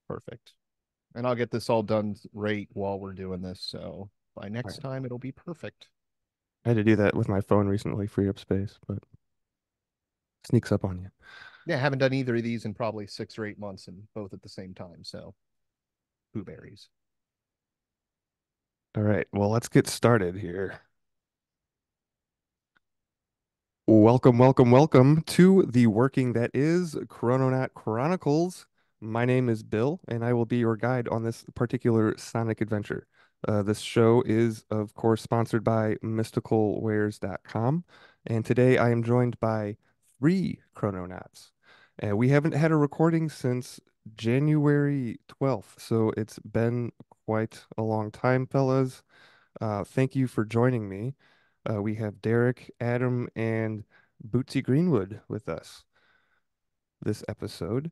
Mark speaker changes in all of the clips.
Speaker 1: Perfect. And I'll get this all done right while we're doing this. So by
Speaker 2: All
Speaker 1: next
Speaker 2: right.
Speaker 1: time, it'll be perfect.
Speaker 2: I had to do that with my phone recently, free up space, but sneaks up on you.
Speaker 1: Yeah, I haven't done either of these in probably 6 or 8 months and both at the same time. So, boo berries.
Speaker 2: All right, well, let's get started here. Welcome, welcome, welcome to the working that is Krononaut Chronicles. My name is Bill, and I will be your guide on this particular Sonic adventure. This show is, of course, sponsored by mysticalwares.com, and today I am joined by three Chrononauts. We haven't had a recording since January 12th, so it's been quite a long time, fellas. Thank you for joining me. We have Derek, Adam, and Bootsy Greenwood with us this episode.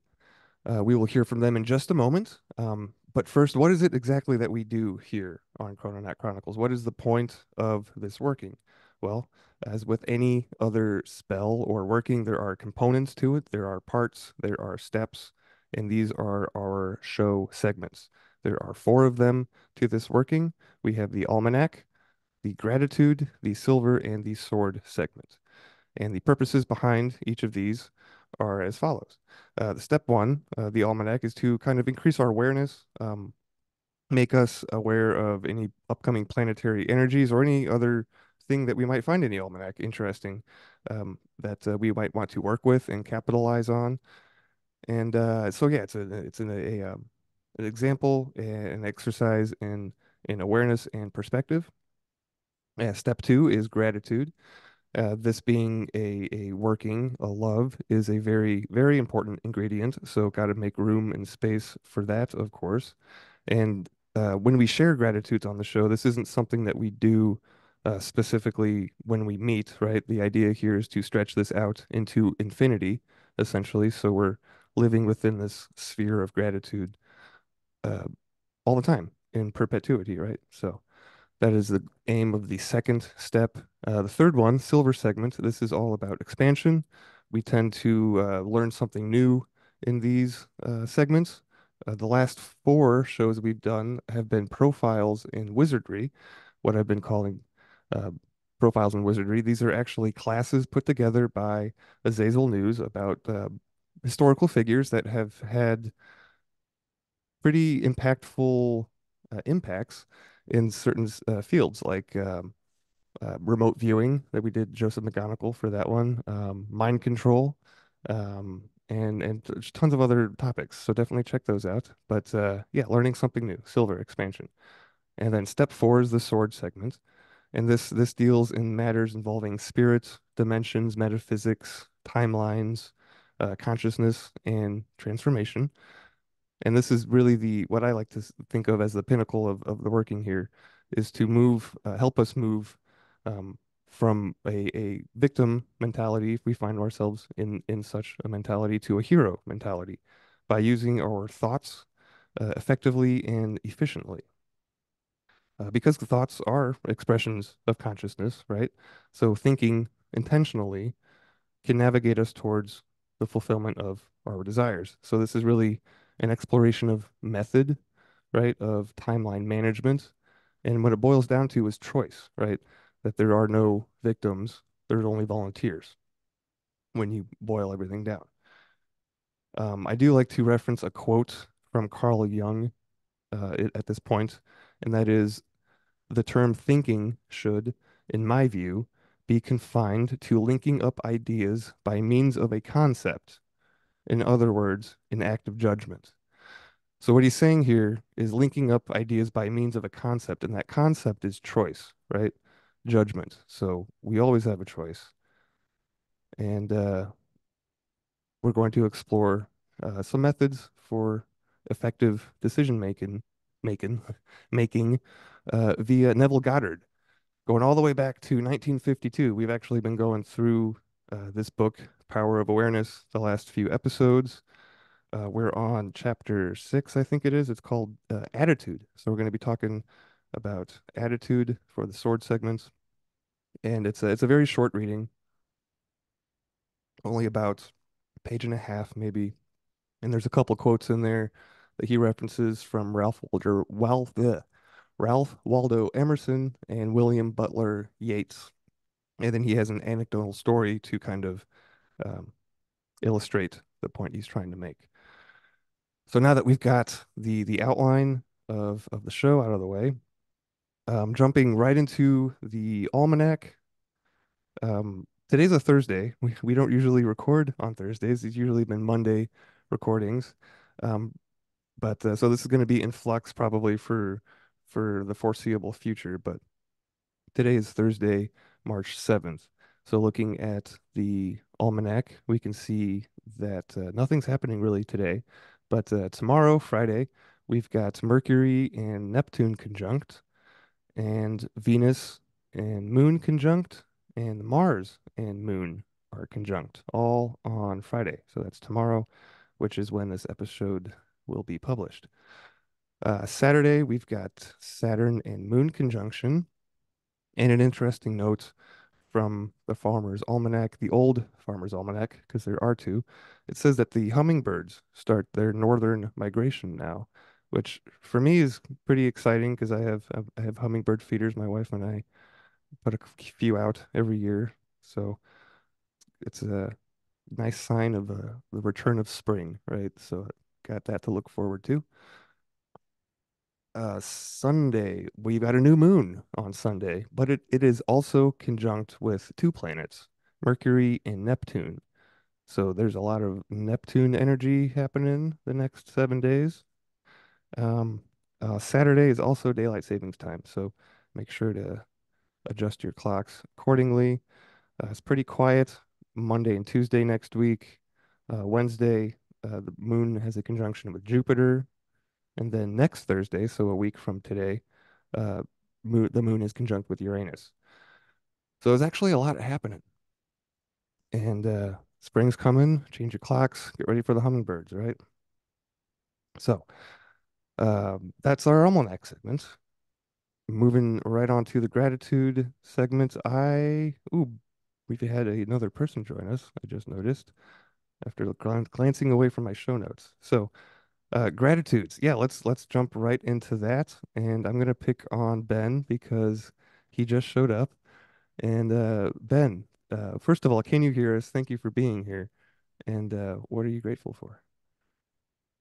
Speaker 2: We will hear from them in just a moment. But first, what is it exactly that we do here on Chrononaut Chronicles? What is the point of this working? Well, as with any other spell or working, there are components to it, there are parts, there are steps, and these are our show segments. There are four of them to this working. We have the almanac, the gratitude, the silver, and the sword segment. And the purposes behind each of these are as follows. The step one, the almanac, is to kind of increase our awareness, make us aware of any upcoming planetary energies or any other thing that we might find in the almanac interesting, that we might want to work with and capitalize on. And so yeah, an example, an exercise in awareness and perspective. Step two is gratitude. This being a working, a love is a very, very important ingredient. So got to make room and space for that, of course. And when we share gratitudes on the show, this isn't something that we do specifically when we meet, right? The idea here is to stretch this out into infinity, essentially. So we're living within this sphere of gratitude uh, all the time in perpetuity, right? So. That is the aim of the second step. The third one, silver segment, this is all about expansion. We tend to learn something new in these segments. The last four shows we've done have been profiles in wizardry, what I've been calling uh, profiles in wizardry. These are actually classes put together by Azazel News about historical figures that have had pretty impactful impacts in certain fields, like remote viewing that we did Joseph McGonigal for that one, mind control, and just tons of other topics. So definitely check those out. But yeah, learning something new, silver expansion. And then step four is the sword segment. And this deals in matters involving spirit, dimensions, metaphysics, timelines, consciousness, and transformation. And this is really the what I like to think of as the pinnacle of the working here is to move, help us move um, from a victim mentality, if we find ourselves in such a mentality, to a hero mentality by using our thoughts effectively and efficiently. Because the thoughts are expressions of consciousness, right? So thinking intentionally can navigate us towards the fulfillment of our desires. So this is really an exploration of method, right? Of timeline management. And what it boils down to is choice, right? That there are no victims, there's only volunteers when you boil everything down. I do like to reference a quote from Carl Jung at this point, and that is the term thinking should, in my view, be confined to linking up ideas by means of a concept. In other words, an act of judgment. So what he's saying here is linking up ideas by means of a concept, and that concept is choice, right? Judgment. So we always have a choice, and we're going to explore some methods for effective decision making, making via Neville Goddard. Going all the way back to 1952, we've actually been going through this book, Power of Awareness, the last few episodes. We're on chapter 6, I think it is. It's called Attitude. So we're going to be talking about attitude for the sword segments, and it's a very short reading, only about a page and a half, maybe. And there's a couple quotes in there that he references from Ralph Waldo Emerson and William Butler Yeats. And then he has an anecdotal story to kind of um, illustrate the point he's trying to make. So now that we've got the outline of the show out of the way, jumping right into the almanac. Today's a Thursday. We don't usually record on Thursdays. It's usually been Monday recordings. Um, but so this is going to be in flux probably for the foreseeable future. But today is Thursday, March 7th. So looking at the almanac, we can see that nothing's happening really today. But tomorrow, Friday, we've got Mercury and Neptune conjunct, and Venus and Moon conjunct, and Mars and Moon are conjunct, all on Friday. So that's tomorrow, which is when this episode will be published. Saturday, we've got Saturn and Moon conjunction. And an interesting note from the Farmer's Almanac, the old Farmer's Almanac, because there are two, it says that the hummingbirds start their northern migration now, which for me is pretty exciting because I have hummingbird feeders. My wife and I put a few out every year, so it's a nice sign of the return of spring, right? So got that to look forward to. Sunday, we've got a new moon on Sunday, but it is also conjunct with two planets, Mercury and Neptune. So there's a lot of Neptune energy happening the next 7 days. Um, Saturday is also daylight savings time, so make sure to adjust your clocks accordingly. It's pretty quiet Monday and Tuesday next week. Wednesday, the moon has a conjunction with Jupiter. And then next Thursday, so a week from today, uh, the moon is conjunct with Uranus. So there's actually a lot happening. And spring's coming, change your clocks, get ready for the hummingbirds, right? So that's our almanac segment. Moving right on to the gratitude segment. We've had another person join us, I just noticed, after glancing away from my show notes. So gratitudes. Yeah, let's jump right into that. And I'm gonna pick on Ben because he just showed up. And Ben, first of all, can you hear us? Thank you for being here. And what are you grateful for?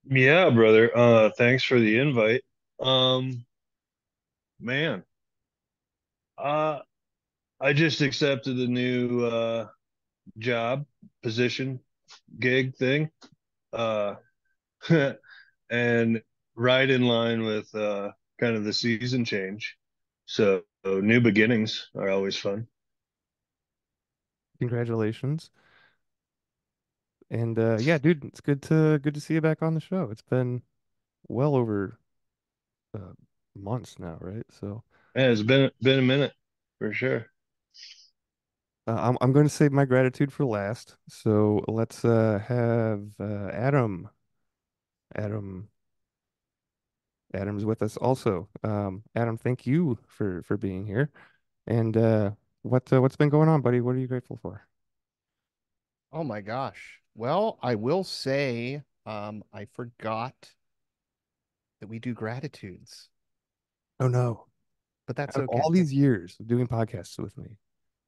Speaker 3: Yeah, brother. Thanks for the invite. Um, man, uh, I just accepted a new job, position, gig thing. Uh, and right in line with kind of the season change. So new beginnings are always fun.
Speaker 2: Congratulations. And yeah, dude, it's good to see you back on the show. It's been well over uh, months now, right? So
Speaker 3: Yeah, it's been a minute for sure.
Speaker 2: I'm going to save my gratitude for last. So let's have Adam. Adam Adam's with us also. Adam, thank you for being here. And what's been going on, buddy? What are you grateful for?
Speaker 1: Oh my gosh. Well, I will say, I forgot that we do gratitudes,
Speaker 2: Oh no.
Speaker 1: but that's
Speaker 2: Out of
Speaker 1: okay.
Speaker 2: all these years of doing podcasts with me,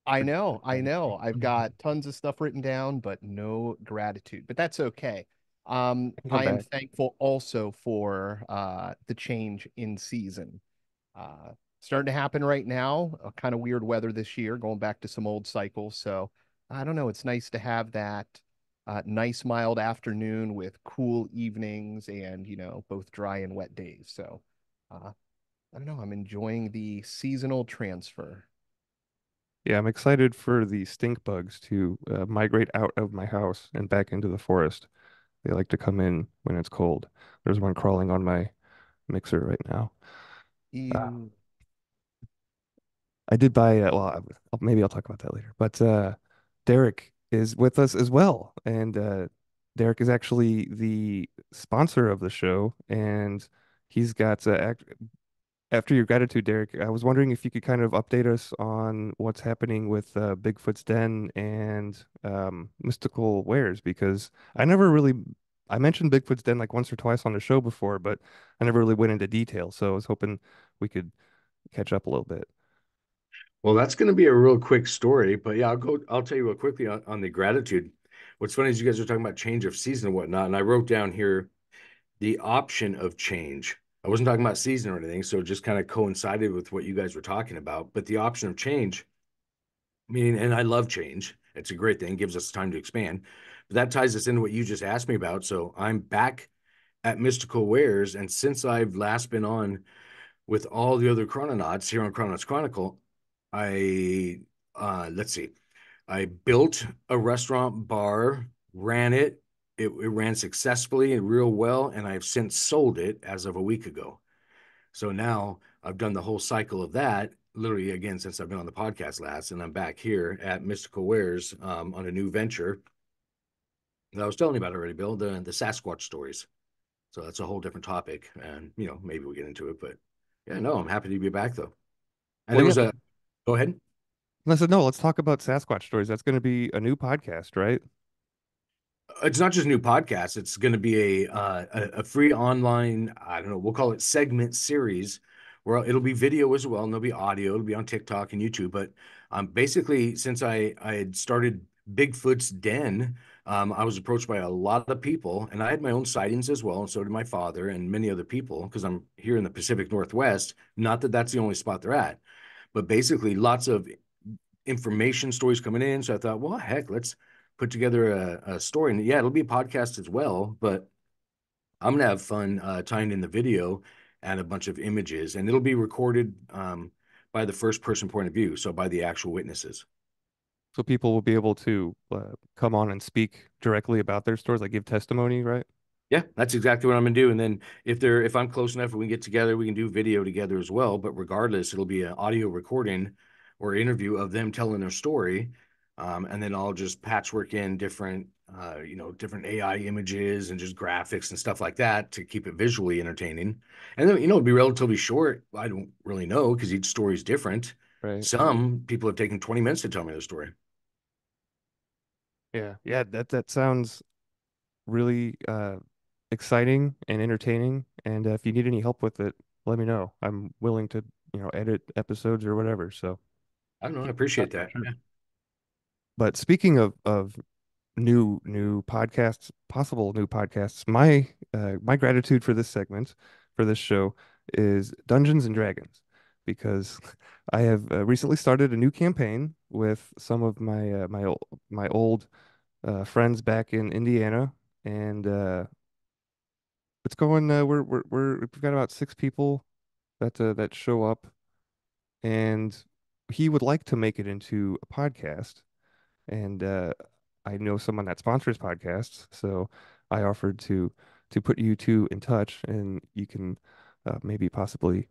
Speaker 1: I
Speaker 2: forget
Speaker 1: know, I
Speaker 2: gratitude.
Speaker 1: know. I've got tons of stuff written down, but no gratitude. But that's okay.
Speaker 2: I can come
Speaker 1: I am
Speaker 2: back.
Speaker 1: thankful also for the change in season. Uh, Starting to happen right now. Kind of weird weather this year, going back to some old cycles. So I don't know. It's nice to have that nice mild afternoon with cool evenings and, both dry and wet days. So I don't know. I'm enjoying the seasonal transfer.
Speaker 2: Yeah, I'm excited for the stink bugs to migrate out of my house and back into the forest. They like to come in when it's cold. There's one crawling on my mixer right now. Uh,
Speaker 1: You,
Speaker 2: I did buy, maybe I'll talk about that later. But Derek is with us as well. And Derek is actually the sponsor of the show. And he's got, after your gratitude, Derek, I was wondering if you could kind of update us on what's happening with Bigfoot's Den and mystical wares, because I never really I mentioned Bigfoot's Den like once or twice on the show before, but I never really went into detail. So I was hoping we could catch up a little bit.
Speaker 4: Well, that's going to be a real quick story, but yeah, I'll tell you real quickly on the gratitude. What's funny is you guys are talking about change of season and whatnot, and I wrote down here the option of change. I wasn't talking about season or anything, so it just kind of coincided with what you guys were talking about. But the option of change, meaning, and I love change. It's a great thing, gives us time to expand. But that ties us into what you just asked me about. So I'm back at Mystical Wares, and since I've last been on with all the other Chrononauts here on Chrononauts Chronicle, I let's see, I built a restaurant bar, ran it. It ran successfully and real well, and I've since sold it as of a week ago. So now I've done the whole cycle of that, literally again since I've been on the podcast last, and I'm back here at Mystical Wares on a new venture that I was telling you about already, Bill, the Sasquatch stories. So that's a whole different topic, and maybe we'll get into it. But yeah, no, I'm happy to be back though. And
Speaker 2: Well,
Speaker 4: it
Speaker 2: yeah.
Speaker 4: was a go ahead.
Speaker 2: And I said, no, let's talk about Sasquatch stories. That's going to be a new podcast, right?
Speaker 4: It's not just a new podcast. It's going to be a free online, I don't know, we'll call it segment series where it'll be video as well, and there'll be audio. It'll be on TikTok and YouTube. But basically, since I had started Bigfoot's Den, I was approached by a lot of people, and I had my own sightings as well, and so did my father and many other people because I'm here in the Pacific Northwest. Not that that's the only spot they're at, but basically lots of information stories coming in. So I thought, well, heck, let's put together a story. And yeah, it'll be a podcast as well, but I'm gonna have fun tying in the video and a bunch of images, and it'll be recorded by the first person point of view, so by the actual witnesses.
Speaker 2: So people will be able to come on and speak directly about their stories, like give testimony, right?
Speaker 4: Yeah, that's exactly what I'm gonna do. And then if I'm close enough and we get together, we can do video together as well. But regardless, it'll be an audio recording or interview of them telling their story. And then I'll just patchwork in different AI images and just graphics and stuff like that to keep it visually entertaining. And then, it'll be relatively short. I don't really know because each story is different.
Speaker 2: Right.
Speaker 4: Some people have taken 20 minutes to tell me their story.
Speaker 2: Yeah. Yeah. That sounds really exciting and entertaining. And if you need any help with it, let me know. I'm willing to, edit episodes or whatever. So
Speaker 4: I don't know. I
Speaker 2: keep in touch
Speaker 4: appreciate
Speaker 2: for
Speaker 4: that.
Speaker 2: sure.
Speaker 4: Yeah.
Speaker 2: But speaking of new podcasts, possible new podcasts, my gratitude for this segment, for this show, is Dungeons and Dragons, because I have recently started a new campaign with some of my old friends back in Indiana, and it's going. We've got about 6 people that show up, and he would like to make it into a podcast. And I know someone that sponsors podcasts, so I offered to put you two in touch, and you can maybe possibly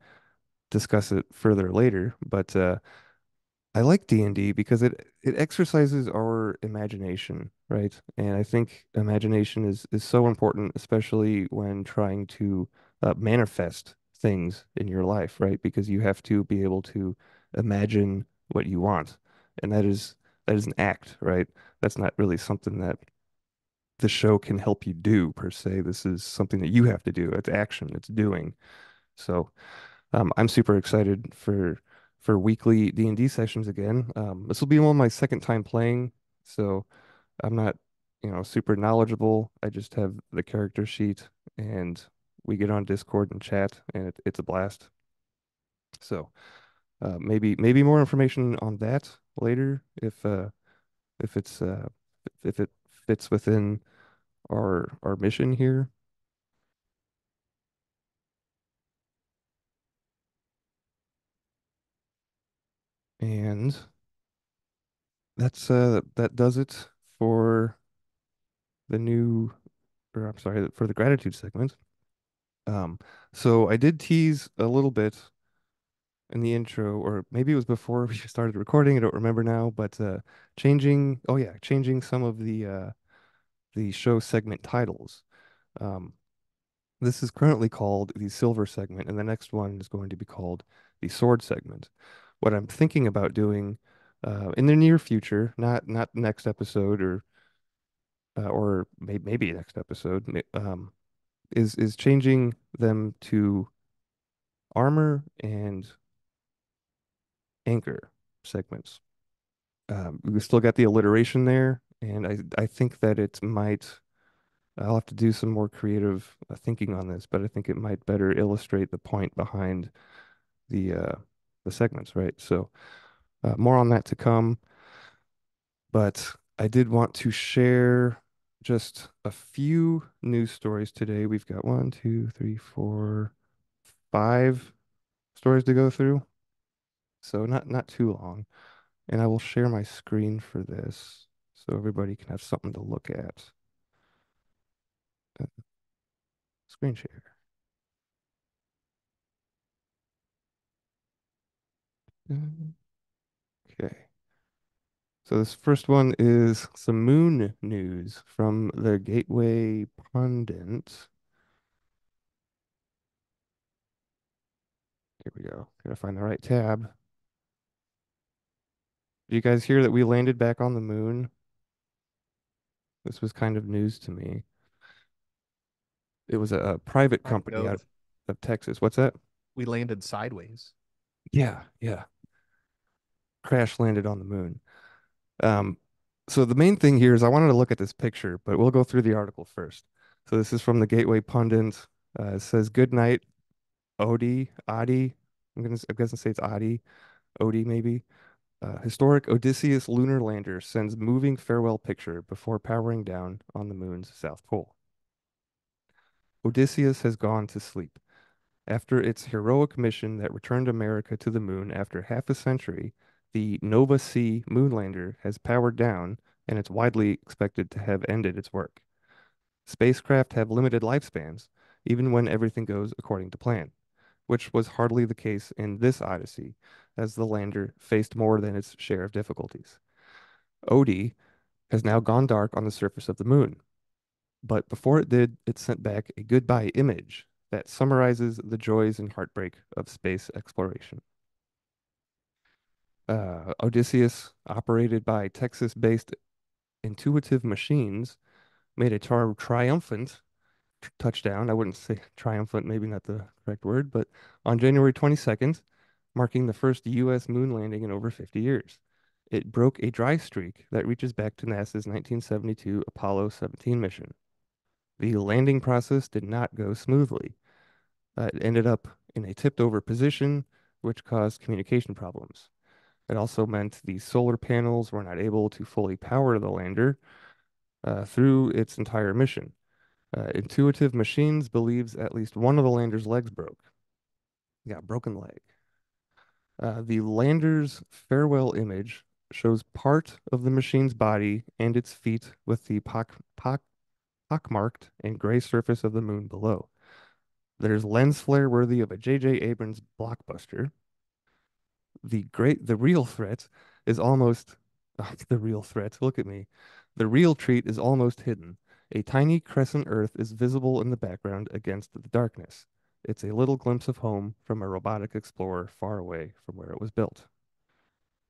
Speaker 2: discuss it further later. But I like D&D because it exercises our imagination, right? And I think imagination is so important, especially when trying to manifest things in your life, right? Because you have to be able to imagine what you want, and that is an act, right? That's not really something that the show can help you do per se. This is something that you have to do. It's action, it's doing. So I'm super excited for weekly D&D sessions again. This will be one of my second time playing, so I'm not, super knowledgeable. I just have the character sheet, and we get on Discord and chat, and it's a blast. So maybe more information on that later if it's if it fits within our mission here. And that does it for the new, or I'm sorry, for the gratitude segment. Um, so I did tease a little bit in the intro, or maybe it was before we started recording. I don't remember now, but changing some of the show segment titles. Um, this is currently called the silver segment, and the next one is going to be called the sword segment. What I'm thinking about doing in the near future, not next episode or or maybe next episode, is changing them to armor and anchor segments. We still got the alliteration there, and I think that it might. I'll have to do some more creative thinking on this, but I think it might better illustrate the point behind the the segments, right? So more on that to come. But I did want to share just a few news stories today. We've got one, two, three, four, five stories to go through, so not too long. And I will share my screen for this so everybody can have something to look at. Uh, Screen share. Okay. So this first one is some moon news from the Gateway Pundit. Here we go. Gotta find the right tab. Did you guys hear that we landed back on the moon? This was kind of news to me. It was a private
Speaker 1: Kind
Speaker 2: company out
Speaker 1: of.
Speaker 2: of Texas. What's that?
Speaker 1: We landed sideways.
Speaker 2: Yeah, yeah. Crash landed on the moon. Um, so the main thing here is I wanted to look at this picture, but we'll go through the article first. So this is from the Gateway Pundit. It says, "Good night, Odie, Adi." I'm gonna say it's Adi, Odie maybe. Historic Odysseus lunar lander sends moving farewell picture before powering down on the moon's south pole. Odysseus has gone to sleep. After its heroic mission that returned America to the moon after half a century, the Nova C moonlander has powered down and it's widely expected to have ended its work. Spacecraft have limited lifespans, even when everything goes according to plan, which was hardly the case in this Odyssey, as the lander faced more than its share of difficulties. Odie has now gone dark on the surface of the moon, but before it did, it sent back a goodbye image that summarizes the joys and heartbreak of space exploration. Odysseus, operated by Texas-based Intuitive Machines, made a triumphant touchdown. I wouldn't say triumphant, maybe not the correct word, but on January 22nd, marking the first U.S. moon landing in over 50 years. It broke a dry streak that reaches back to NASA's 1972 Apollo 17 mission. The landing process did not go smoothly. It ended up in a tipped over position, which caused communication problems. It also meant the solar panels were not able to fully power the lander through its entire mission. Intuitive Machines believes at least one of the lander's legs broke. Yeah, broken leg. The lander's farewell image shows part of the machine's body and its feet with the pockmarked and gray surface of the moon below. There's lens flare worthy of a J.J. Abrams blockbuster. The real threat is almost the real threat. Look at me. The real treat is almost hidden. A tiny crescent Earth is visible in the background against the darkness. It's a little glimpse of home from a robotic explorer far away from where it was built.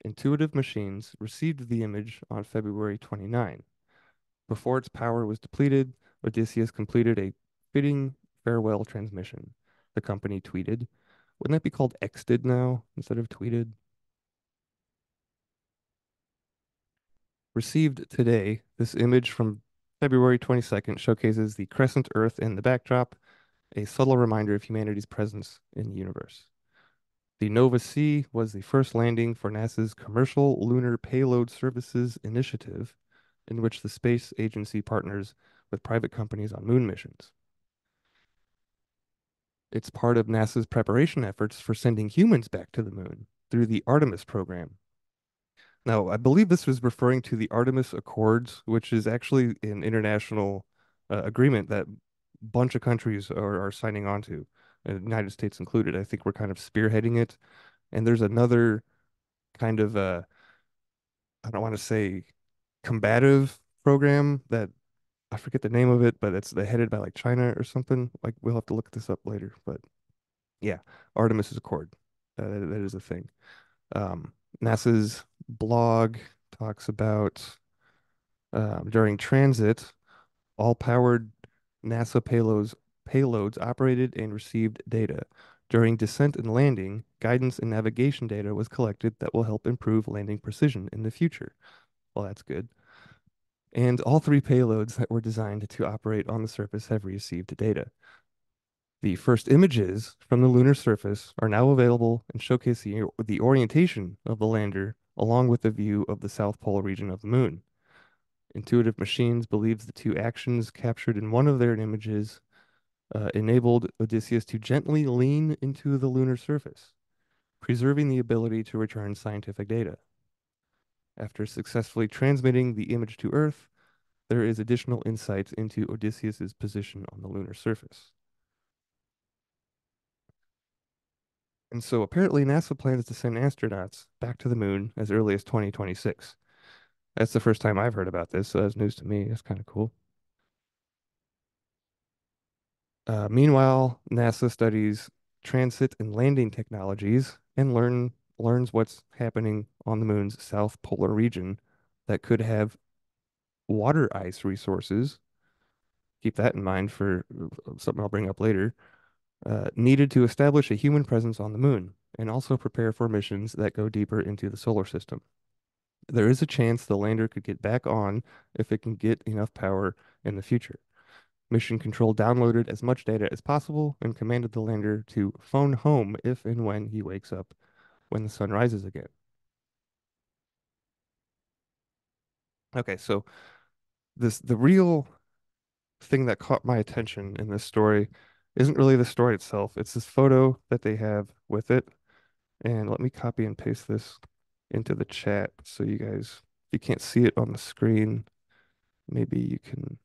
Speaker 2: Intuitive Machines received the image on February 29. Before its power was depleted, Odysseus completed a fitting farewell transmission. The company tweeted. Wouldn't that be called Xted now instead of tweeted? Received today, this image from February 22nd showcases the crescent Earth in the backdrop, a subtle reminder of humanity's presence in the universe. The Nova C was the first landing for NASA's Commercial Lunar Payload Services Initiative, in which the space agency partners with private companies on moon missions. It's part of NASA's preparation efforts for sending humans back to the moon through the Artemis program. Now, I believe this was referring to the Artemis Accords, which is actually an international agreement that a bunch of countries are signing on to, the United States included. I think we're kind of spearheading it. And there's another kind of, I don't want to say combative program that I forget the name of it, but it's headed by like China or something. Like we'll have to look this up later. But yeah, Artemis Accord. That is a thing. NASA's blog talks about during transit, All powered NASA payloads operated and received data. During descent and landing, guidance and navigation data was collected that will help improve landing precision in the future. Well, that's good. And all three payloads that were designed to operate on the surface have received data. The first images from the lunar surface are now available and showcase the orientation of the lander along with the view of the south pole region of the moon. Intuitive Machines believes the two actions captured in one of their images enabled Odysseus to gently lean into the lunar surface, preserving the ability to return scientific data. After successfully transmitting the image to Earth, there is additional insights into Odysseus's position on the lunar surface. And so apparently NASA plans to send astronauts back to the moon as early as 2026. That's the first time I've heard about this, so that's news to me. That's kind of cool. Meanwhile, NASA studies transit and landing technologies and learns what's happening on the moon's south polar region that could have water ice resources. Keep that in mind for something I'll bring up later. Needed to establish a human presence on the moon and also prepare for missions that go deeper into the solar system. There is a chance the lander could get back on if it can get enough power in the future. Mission Control downloaded as much data as possible and commanded the lander to phone home if and when he wakes up when the sun rises again. Okay, so the real thing that caught my attention in this story isn't really the story itself. It's this photo that they have with it. And let me copy and paste this into the chat so you guys, if you can't see it on the screen, maybe you can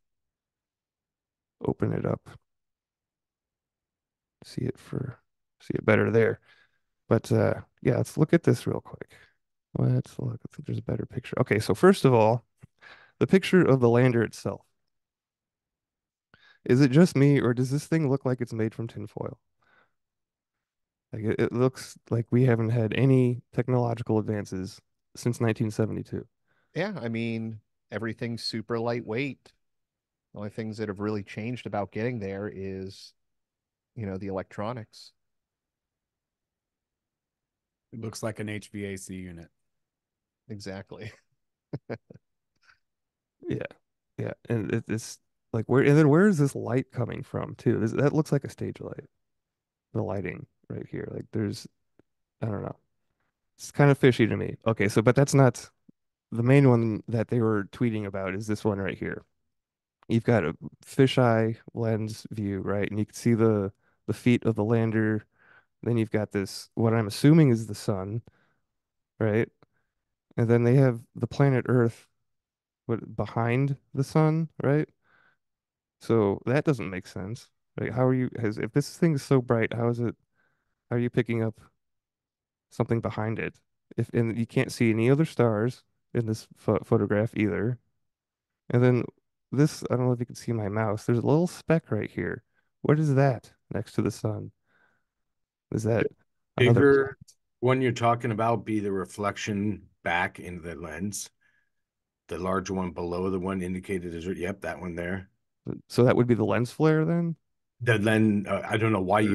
Speaker 2: open it up, see it better there. But yeah, let's look at this real quick. Let's look. I think there's a better picture. Okay, so first of all, the picture of the lander itself. Is it just me, or does this thing look like it's made from tinfoil? Like it looks like we haven't had any technological advances since 1972.
Speaker 1: Yeah, I mean, everything's super lightweight. The only things that have really changed about getting there is, the electronics.
Speaker 5: It looks like an HVAC unit.
Speaker 1: Exactly.
Speaker 2: Yeah, yeah, and it's like where, and then where is this light coming from too? That looks like a stage light. The lighting right here, like I don't know. It's kind of fishy to me. Okay, so but that's not the main one that they were tweeting about is this one right here. You've got a fisheye lens view, right? And you can see the feet of the lander. Then you've got this, what I'm assuming is the sun, right? And then they have the planet Earth behind the sun, right? So that doesn't make sense. Like, if this thing is so bright, how are you picking up something behind it? And you can't see any other stars in this photograph either. And then this, I don't know if you can see my mouse. There's a little speck right here. What is that next to the sun? Is that another
Speaker 4: Bigger
Speaker 2: planet?
Speaker 4: one you're talking about be the reflection back into the lens. The larger one below the one indicated as, yep, that one there.
Speaker 2: So that would be the lens flare then?
Speaker 4: The lens, I don't know why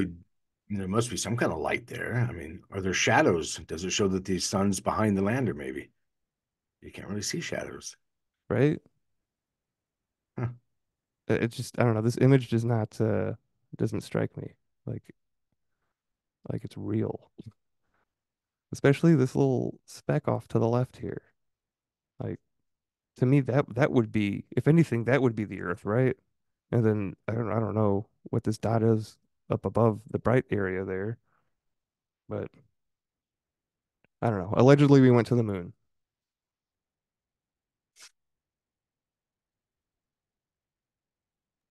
Speaker 4: there must be some kind of light there. I mean, are there shadows? Does it show that the sun's behind the lander? Maybe you can't really see shadows.
Speaker 2: Right?
Speaker 4: Huh.
Speaker 2: It just, I don't know. This image doesn't strike me like like it's real. Especially this little speck off to the left here. Like to me that would be, if anything, that would be the Earth, right? And then I don't know what this dot is up above the bright area there, but I don't know. Allegedly we went to the moon.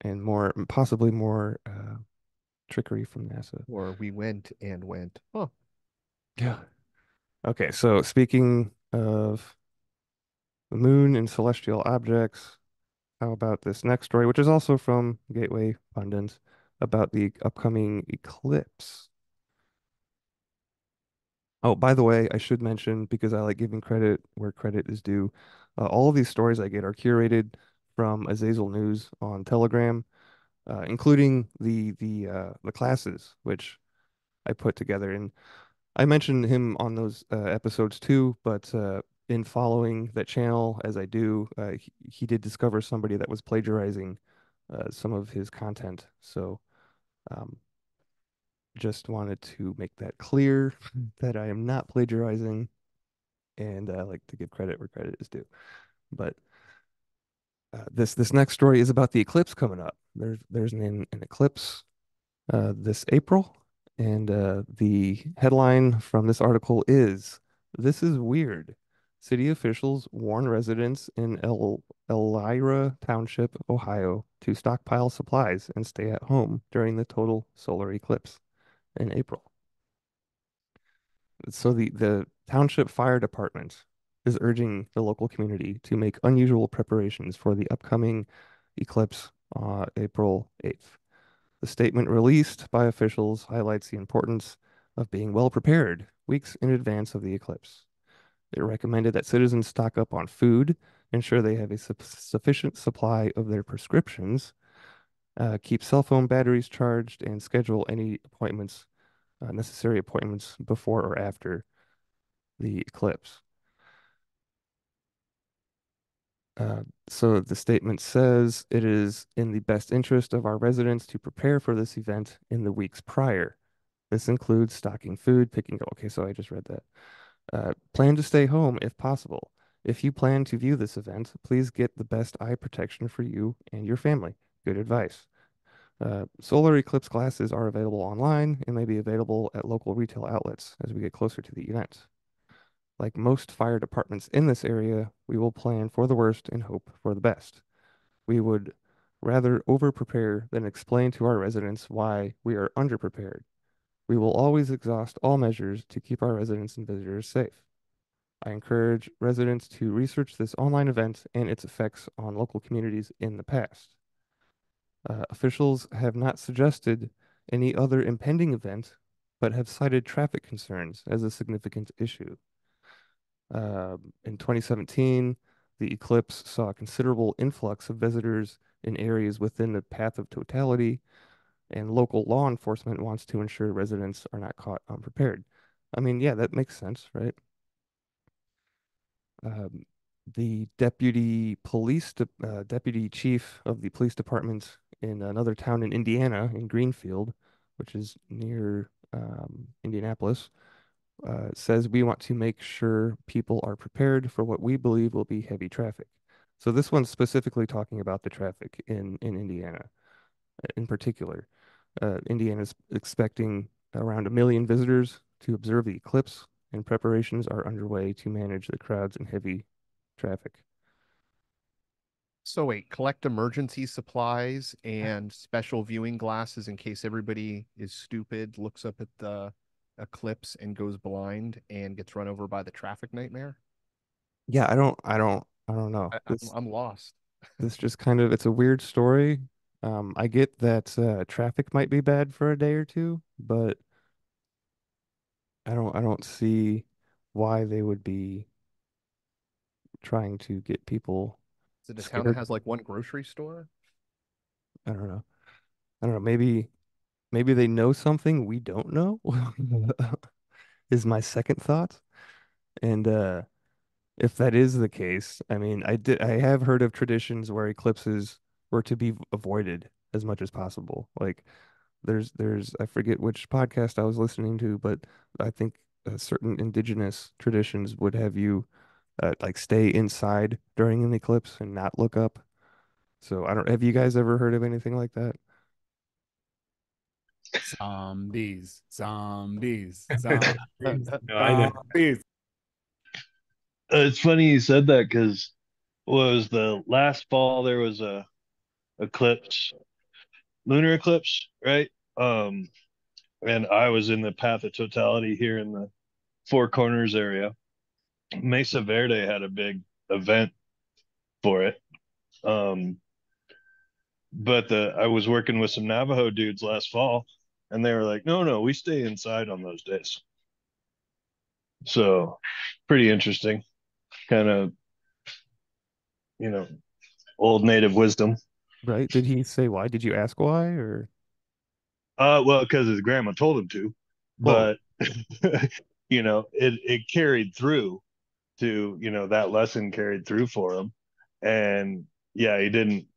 Speaker 2: And possibly more trickery from NASA.
Speaker 1: Or we went and went, huh,
Speaker 2: Yeah. Okay, so speaking of the moon and celestial objects, how about this next story, which is also from Gateway Pundit, about the upcoming eclipse? Oh, by the way, I should mention, because I like giving credit where credit is due, all of these stories I get are curated from Azazel News on Telegram, including the classes which I put together. And I mentioned him on those episodes too, but in following that channel as I do, he did discover somebody that was plagiarizing some of his content. So um, just wanted to make that clear that I am not plagiarizing, and I like to give credit where credit is due. But this next story is about the eclipse coming up. There's an eclipse this April, and the headline from this article is, "This is weird. City officials warn residents in Elmira Township, Ohio, to stockpile supplies and stay at home during the total solar eclipse in April." So the township fire department is urging the local community to make unusual preparations for the upcoming eclipse April 8th. The statement released by officials highlights the importance of being well prepared weeks in advance of the eclipse. It recommended that citizens stock up on food, ensure they have a sufficient supply of their prescriptions, keep cell phone batteries charged, and schedule any necessary appointments before or after the eclipse. So the statement says it is in the best interest of our residents to prepare for this event in the weeks prior. This includes stocking food, picking up. Okay, so I just read that. Plan to stay home if possible. If you plan to view this event, please get the best eye protection for you and your family. Good advice. Solar eclipse glasses are available online and may be available at local retail outlets as we get closer to the event. Like most fire departments in this area, we will plan for the worst and hope for the best. We would rather over-prepare than explain to our residents why we are underprepared. We will always exhaust all measures to keep our residents and visitors safe. I encourage residents to research this online event and its effects on local communities in the past. Officials have not suggested any other impending event, but have cited traffic concerns as a significant issue. In 2017, the eclipse saw a considerable influx of visitors in areas within the path of totality, and local law enforcement wants to ensure residents are not caught unprepared. I mean, yeah, that makes sense, right? Um, the deputy chief of the police department in another town in Indiana, in Greenfield, which is near Indianapolis, says we want to make sure people are prepared for what we believe will be heavy traffic. So this one's specifically talking about the traffic in Indiana in particular. Indiana's expecting around 1 million visitors to observe the eclipse, and preparations are underway to manage the crowds and heavy traffic.
Speaker 1: So wait, collect emergency supplies and special viewing glasses in case everybody is stupid, looks up at the eclipse and goes blind and gets run over by the traffic nightmare.
Speaker 2: Yeah, I don't know.
Speaker 1: I, I'm lost.
Speaker 2: This just kind of, it's a weird story. I get that traffic might be bad for a day or two, but I don't see why they would be trying to get people
Speaker 1: Is it a town that
Speaker 2: scared.
Speaker 1: has like one grocery store?
Speaker 2: I don't know. I don't know. Maybe they know something we don't know, is my second thought. And if that is the case, I mean, I have heard of traditions where eclipses were to be avoided as much as possible. Like there's I forget which podcast I was listening to, but I think certain indigenous traditions would have you like stay inside during an eclipse and not look up. So I don't, have you guys ever heard of anything like that?
Speaker 5: Zombies, zombies, zombies,
Speaker 4: No, I know.
Speaker 5: zombies.
Speaker 3: It's funny you said that because was the last fall there was a eclipse, lunar eclipse, right? And I was in the path of totality here in the Four Corners area. Mesa Verde had a big event for it. Um, but I was working with some Navajo dudes last fall, and they were like, "No, no, we stay inside on those days." So, pretty interesting. Kind of, you know, old native wisdom.
Speaker 2: Right? Did he say why? Did you ask why or
Speaker 3: Well, because his grandma told him to,
Speaker 2: oh,
Speaker 3: but it carried through to, that lesson carried through for him. And yeah, he didn't.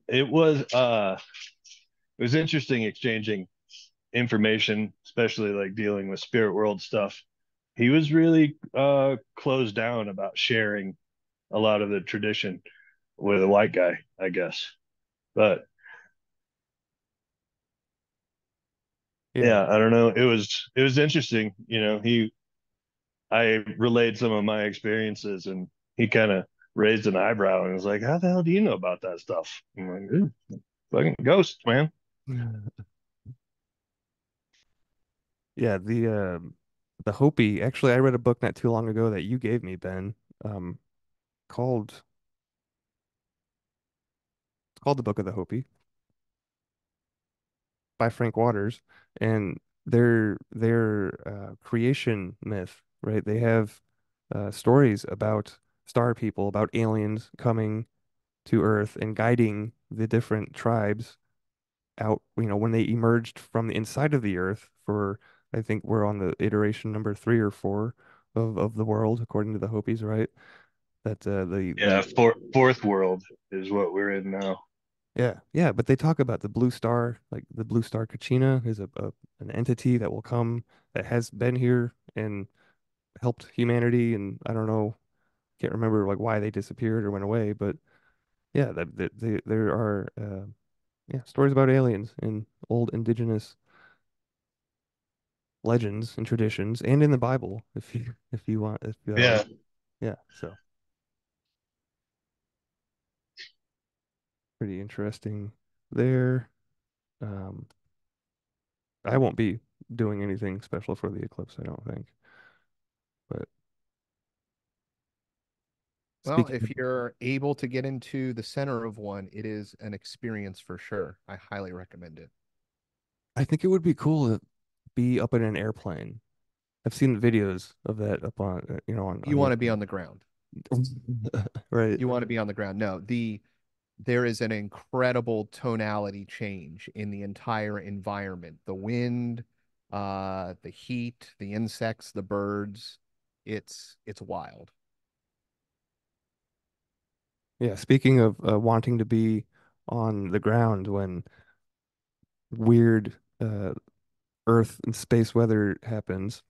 Speaker 3: It was it was interesting exchanging information, especially like dealing with spirit world stuff. He was really closed down about sharing a lot of the tradition with a white guy, I guess. But
Speaker 2: yeah.
Speaker 3: yeah, I don't know. It was interesting. I relayed some of my experiences, and he kind of raised an eyebrow and was like, "How the hell do you know about that stuff?" I'm like, fucking ghosts, man."
Speaker 2: Yeah, the Hopi, actually I read a book not too long ago that you gave me, Ben, um called it's called The Book of the Hopi by Frank Waters, and their creation myth, right? They have stories about star people, about aliens coming to Earth and guiding the different tribes out, when they emerged from the inside of the Earth for, I think we're on the iteration number 3 or 4 of the world, according to the Hopis, right? That
Speaker 3: Yeah,
Speaker 2: the
Speaker 3: fourth world is what we're in now.
Speaker 2: Yeah, yeah, but they talk about the blue star, like the blue star Kachina is an entity that will come that has been here and helped humanity, and I don't know, can't remember like why they disappeared or went away, but yeah, there are yeah, stories about aliens in old indigenous legends and traditions and in the Bible if you want if
Speaker 3: Yeah,
Speaker 2: yeah, so pretty interesting there. Um I won't be doing anything special for the eclipse, I don't think. But
Speaker 1: Well,
Speaker 2: speaking of,
Speaker 1: if you're able to get into the center of one, it is an experience for sure. I highly recommend it.
Speaker 2: I think it would be cool to be up in an airplane. I've seen the videos of that up on, on
Speaker 1: You
Speaker 2: the
Speaker 1: want to be
Speaker 2: internet.
Speaker 1: on the ground.
Speaker 2: Right.
Speaker 1: You want to be on the ground. No, there is an incredible tonality change in the entire environment. The wind, the heat, the insects, the birds. It's wild.
Speaker 2: Yeah. Speaking of wanting to be on the ground when weird Earth and space weather happens,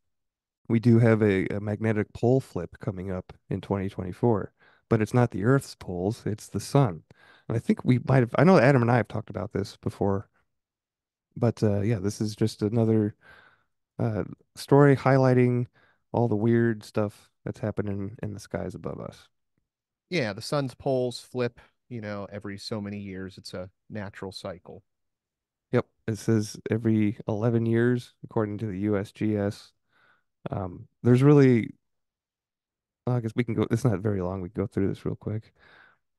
Speaker 2: we do have a magnetic pole flip coming up in 2024, but it's not the Earth's poles, it's the sun. And I think we might have, I know Adam and I have talked about this before, but yeah, this is just another uh, story highlighting all the weird stuff that's happening in the skies above us.
Speaker 1: Yeah, the sun's poles flip, every so many years. It's a natural cycle.
Speaker 2: Yep, it says every 11 years, according to the USGS. There's really, I guess we can go, it's not very long. We can go through this real quick.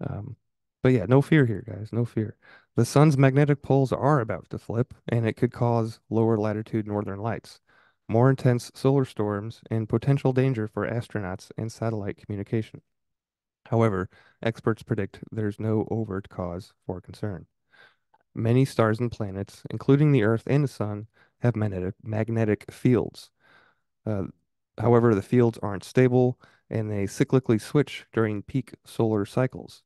Speaker 2: Um, but yeah, no fear here, guys. No fear. The sun's magnetic poles are about to flip, and it could cause lower latitude northern lights, more intense solar storms, and potential danger for astronauts and satellite communication. However, experts predict there's no overt cause for concern. Many stars and planets, including the Earth and the Sun, have magnetic fields. Uh, However, the fields aren't stable and they cyclically switch during peak solar cycles.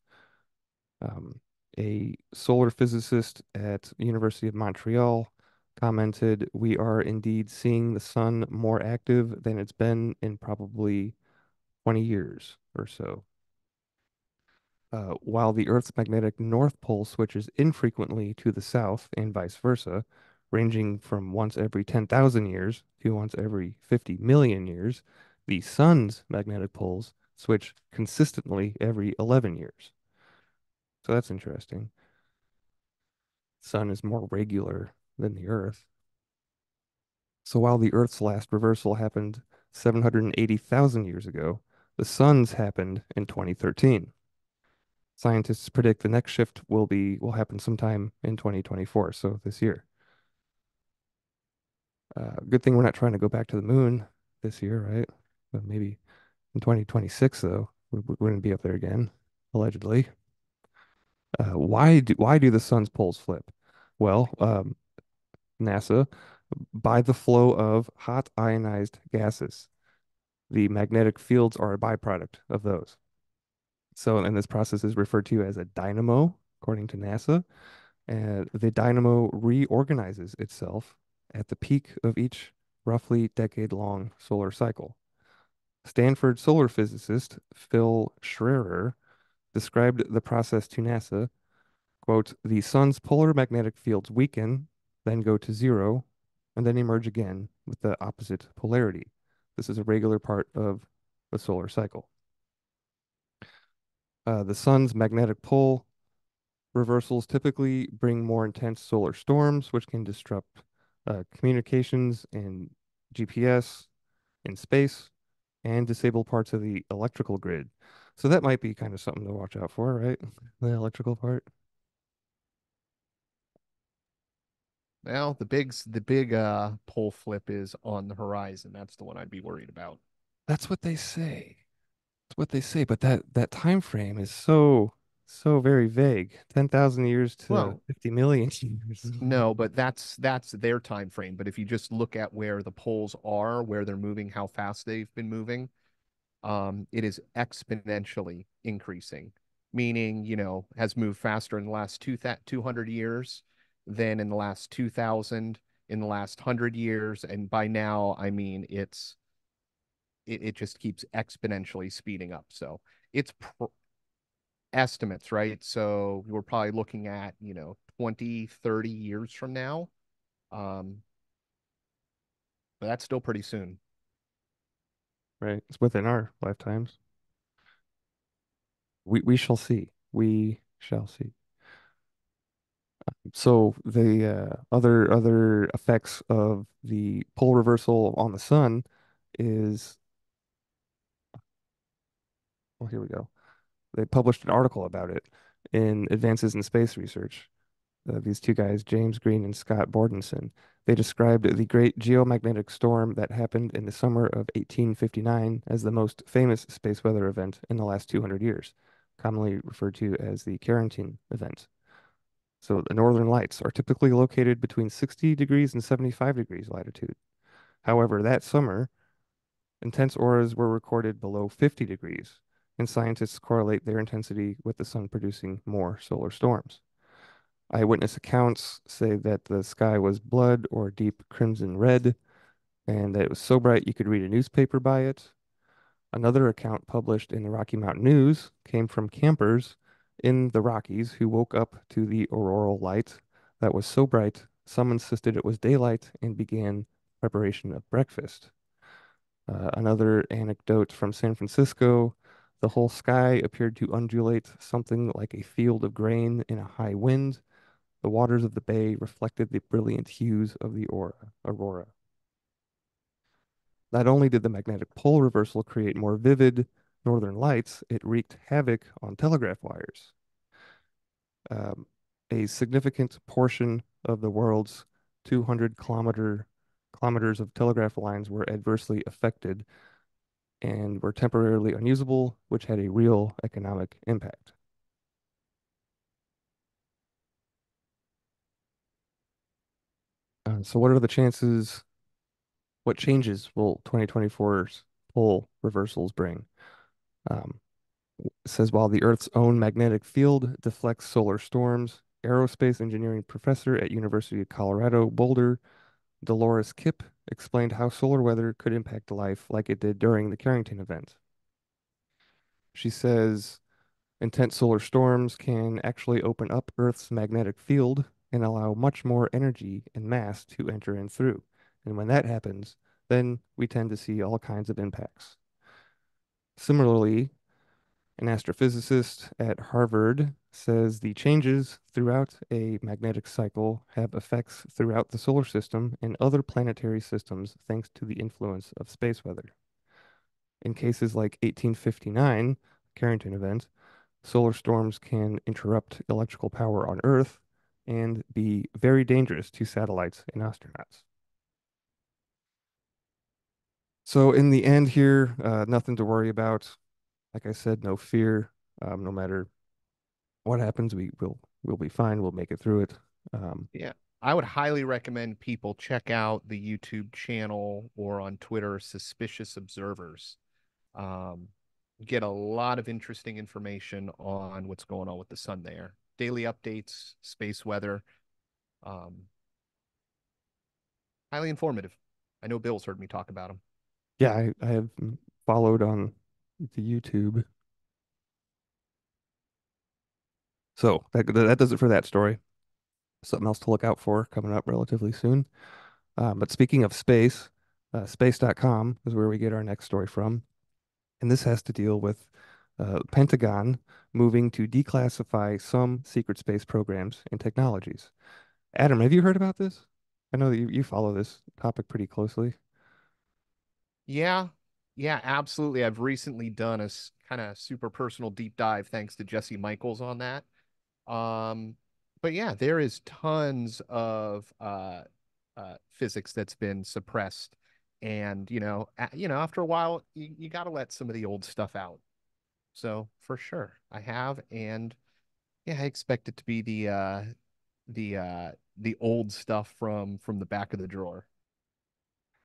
Speaker 2: Um, a solar physicist at University of Montreal commented, "We are indeed seeing the sun more active than it's been in probably 20 years or so." While the Earth's magnetic north pole switches infrequently to the south and vice versa, ranging from once every 10,000 years to once every 50 million years, the sun's magnetic poles switch consistently every 11 years. So that's interesting. Sun is more regular than the Earth. So while the Earth's last reversal happened 780,000 years ago, the sun's happened in 2013. Scientists predict the next shift will happen sometime in 2024, so this year. Good thing we're not trying to go back to the moon this year, right? But maybe in 2026, though, we're going to be up there again. allegedly. Why do the sun's poles flip? Well, NASA, by the flow of hot ionized gases. The magnetic fields are a byproduct of those. So, and this process is referred to as a dynamo, according to NASA. And the dynamo reorganizes itself at the peak of each roughly decade-long solar cycle. Stanford solar physicist Phil Schreier described the process to NASA, quote, the sun's polar magnetic fields weaken, then go to zero, and then emerge again with the opposite polarity. This is a regular part of the solar cycle. The sun's magnetic pole reversals typically bring more intense solar storms, which can disrupt communications and GPS in space and disable parts of the electrical grid. So that might be kind of something to watch out for, right? The electrical part.
Speaker 1: Well, the big pole flip is on the horizon. That's the one I'd be worried about.
Speaker 2: That's what they say. That's what they say, but that time frame is so very vague. 10,000 years to
Speaker 1: Well,
Speaker 2: 50 million years.
Speaker 1: no, but that's their time frame. But if you just look at where the poles are, where they're moving, how fast they've been moving, it is exponentially increasing, meaning, has moved faster in the last 200 years than in the last 2000, in the last 100 years. And by now, I mean, it just keeps exponentially speeding up. So it's estimates, right? So we're probably looking at, 20, 30 years from now. Um, but that's still pretty soon.
Speaker 2: Right? It's within our lifetimes. We shall see. We shall see. So the other effects of the pole reversal on the sun is, well, here we go. They published an article about it in Advances in Space Research. These two guys, James Green and Scott Bordenson, they described the great geomagnetic storm that happened in the summer of 1859 as the most famous space weather event in the last 200 years, commonly referred to as the Carrington event. So the northern lights are typically located between 60 degrees and 75 degrees latitude. However, that summer, intense auroras were recorded below 50 degrees, and scientists correlate their intensity with the sun producing more solar storms. Eyewitness accounts say that the sky was blood or deep crimson red, and that it was so bright you could read a newspaper by it. Another account published in the Rocky Mountain News came from campers in the Rockies who woke up to the auroral light that was so bright, some insisted it was daylight and began preparation of breakfast. Another anecdote from San Francisco, the whole sky appeared to undulate something like a field of grain in a high wind. The waters of the bay reflected the brilliant hues of the aurora. Not only did the magnetic pole reversal create more vivid northern lights, it wreaked havoc on telegraph wires. A significant portion of the world's 200 kilometers of telegraph lines were adversely affected and were temporarily unusable, which had a real economic impact. So what are the chances? What changes will 2024's pole reversals bring? Um, it says while the Earth's own magnetic field deflects solar storms, aerospace engineering professor at University of Colorado Boulder, Dolores Kipp, explained how solar weather could impact life like it did during the Carrington event. She says intense solar storms can actually open up Earth's magnetic field and allow much more energy and mass to enter in through. And when that happens, then we tend to see all kinds of impacts. Similarly, an astrophysicist at Harvard says the changes throughout a magnetic cycle have effects throughout the solar system and other planetary systems thanks to the influence of space weather. In cases like 1859, Carrington event, solar storms can interrupt electrical power on Earth and be very dangerous to satellites and astronauts. So in the end here, nothing to worry about. Like I said, no fear. No matter what happens, we'll be fine. We'll make it through it. Um,
Speaker 1: Yeah. I would highly recommend people check out the YouTube channel or on Twitter, Suspicious Observers. Um, get a lot of interesting information on what's going on with the sun there. Daily updates, space weather. Um, highly informative. I know Bill's heard me talk about them.
Speaker 2: yeah, I have followed on the YouTube. So that does it for that story. Something else to look out for coming up relatively soon. But speaking of space, space.com is where we get our next story from. And this has to deal with Pentagon moving to declassify some secret space programs and technologies. Adam, have you heard about this? I know that you follow this topic pretty closely.
Speaker 1: Yeah, yeah, absolutely. I've recently done a kind of super personal deep dive thanks to Jesse Michaels on that. Um, but yeah, there is tons of physics that's been suppressed, and after a while, you got to let some of the old stuff out. So for sure, I have, and yeah, I expect it to be the old stuff from the back of the drawer.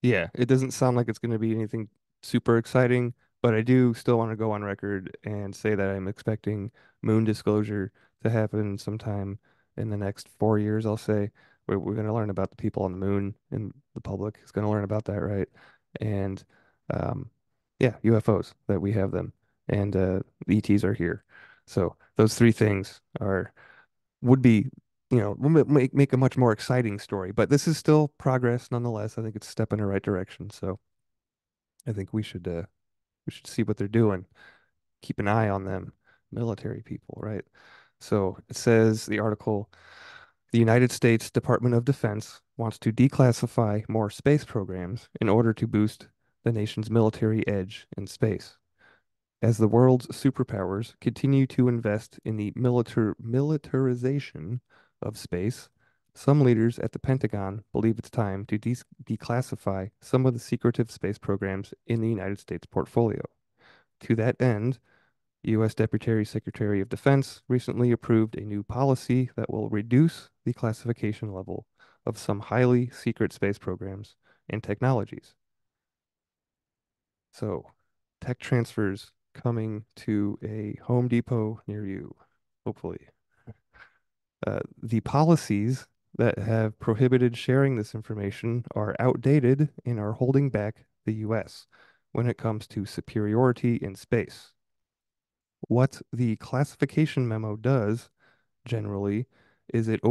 Speaker 2: Yeah, it doesn't sound like it's going to be anything super exciting, but I do still want to go on record and say that I'm expecting moon disclosure to happen sometime in the next 4 years, I'll say. We're going to learn about the people on the moon, and the public is going to learn about that, right? And um, yeah, UFOs, that we have them, and the ETs are here. So those three things are would be, will make a much more exciting story. But this is still progress nonetheless. I think it's a step in the right direction. So I think we should see what they're doing. Keep an eye on them, military people, right? So it says the article, the United States Department of Defense wants to declassify more space programs in order to boost the nation's military edge in space. As the world's superpowers continue to invest in the militarization of space, some leaders at the Pentagon believe it's time to declassify some of the secretive space programs in the United States portfolio. To that end, U.S. Deputy Secretary of Defense recently approved a new policy that will reduce the classification level of some highly secret space programs and technologies. So, tech transfers coming to a Home Depot near you, hopefully. The policies that have prohibited sharing this information are outdated and are holding back the US when it comes to superiority in space. What the classification memo does generally is it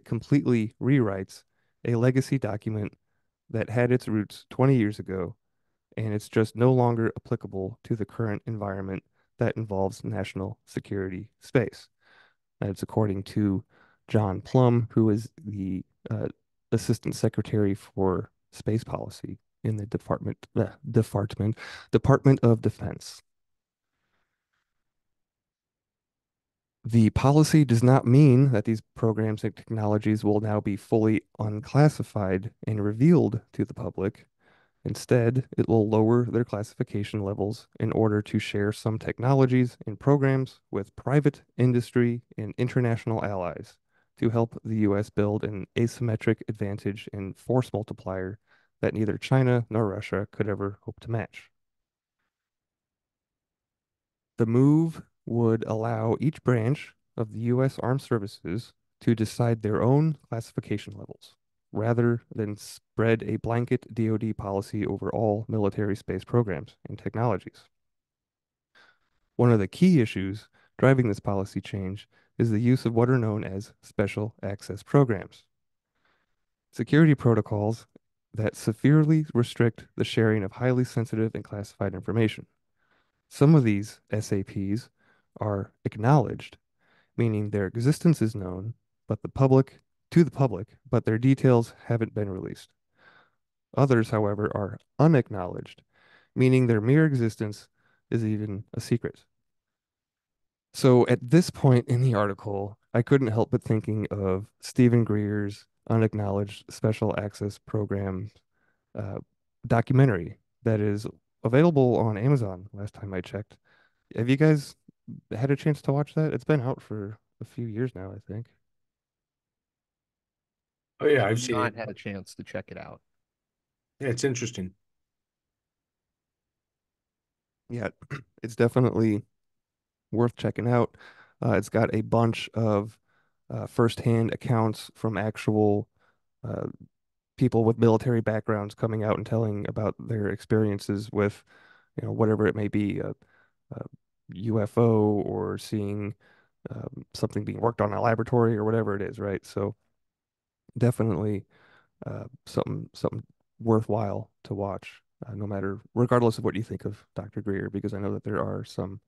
Speaker 2: completely rewrites a legacy document that had its roots 20 years ago, and it's just no longer applicable to the current environment that involves national security space. And it's according to John Plum, who is the Assistant Secretary for Space Policy in the Department of Defense. The policy does not mean that these programs and technologies will now be fully unclassified and revealed to the public. Instead, it will lower their classification levels in order to share some technologies and programs with private industry and international allies to help the US build an asymmetric advantage and force multiplier that neither China nor Russia could ever hope to match. The move would allow each branch of the US Armed Services to decide their own classification levels, rather than spread a blanket DoD policy over all military space programs and technologies. One of the key issues driving this policy change is the use of what are known as special access programs, security protocols that severely restrict the sharing of highly sensitive and classified information. Some of these SAPs are acknowledged, meaning their existence is known, but the public, but their details haven't been released. Others, however, are unacknowledged, meaning their mere existence is even a secret. So at this point in the article, I couldn't help but thinking of Stephen Greer's Unacknowledged Special Access Program uh, documentary that is available on Amazon last time I checked. Have you guys had a chance to watch that? It's been out for a few years now, I think.
Speaker 4: Oh yeah,
Speaker 1: I have
Speaker 4: I've seen
Speaker 1: not
Speaker 4: it.
Speaker 1: had a chance to check it out.
Speaker 4: Yeah, it's interesting.
Speaker 2: Yeah, it's definitely worth checking out. It's got a bunch of firsthand accounts from actual uh, people with military backgrounds coming out and telling about their experiences with, whatever it may be, a UFO or seeing something being worked on in a laboratory or whatever it is, right? So definitely something worthwhile to watch, no matter regardless of what you think of Dr. Greer, because I know that there are some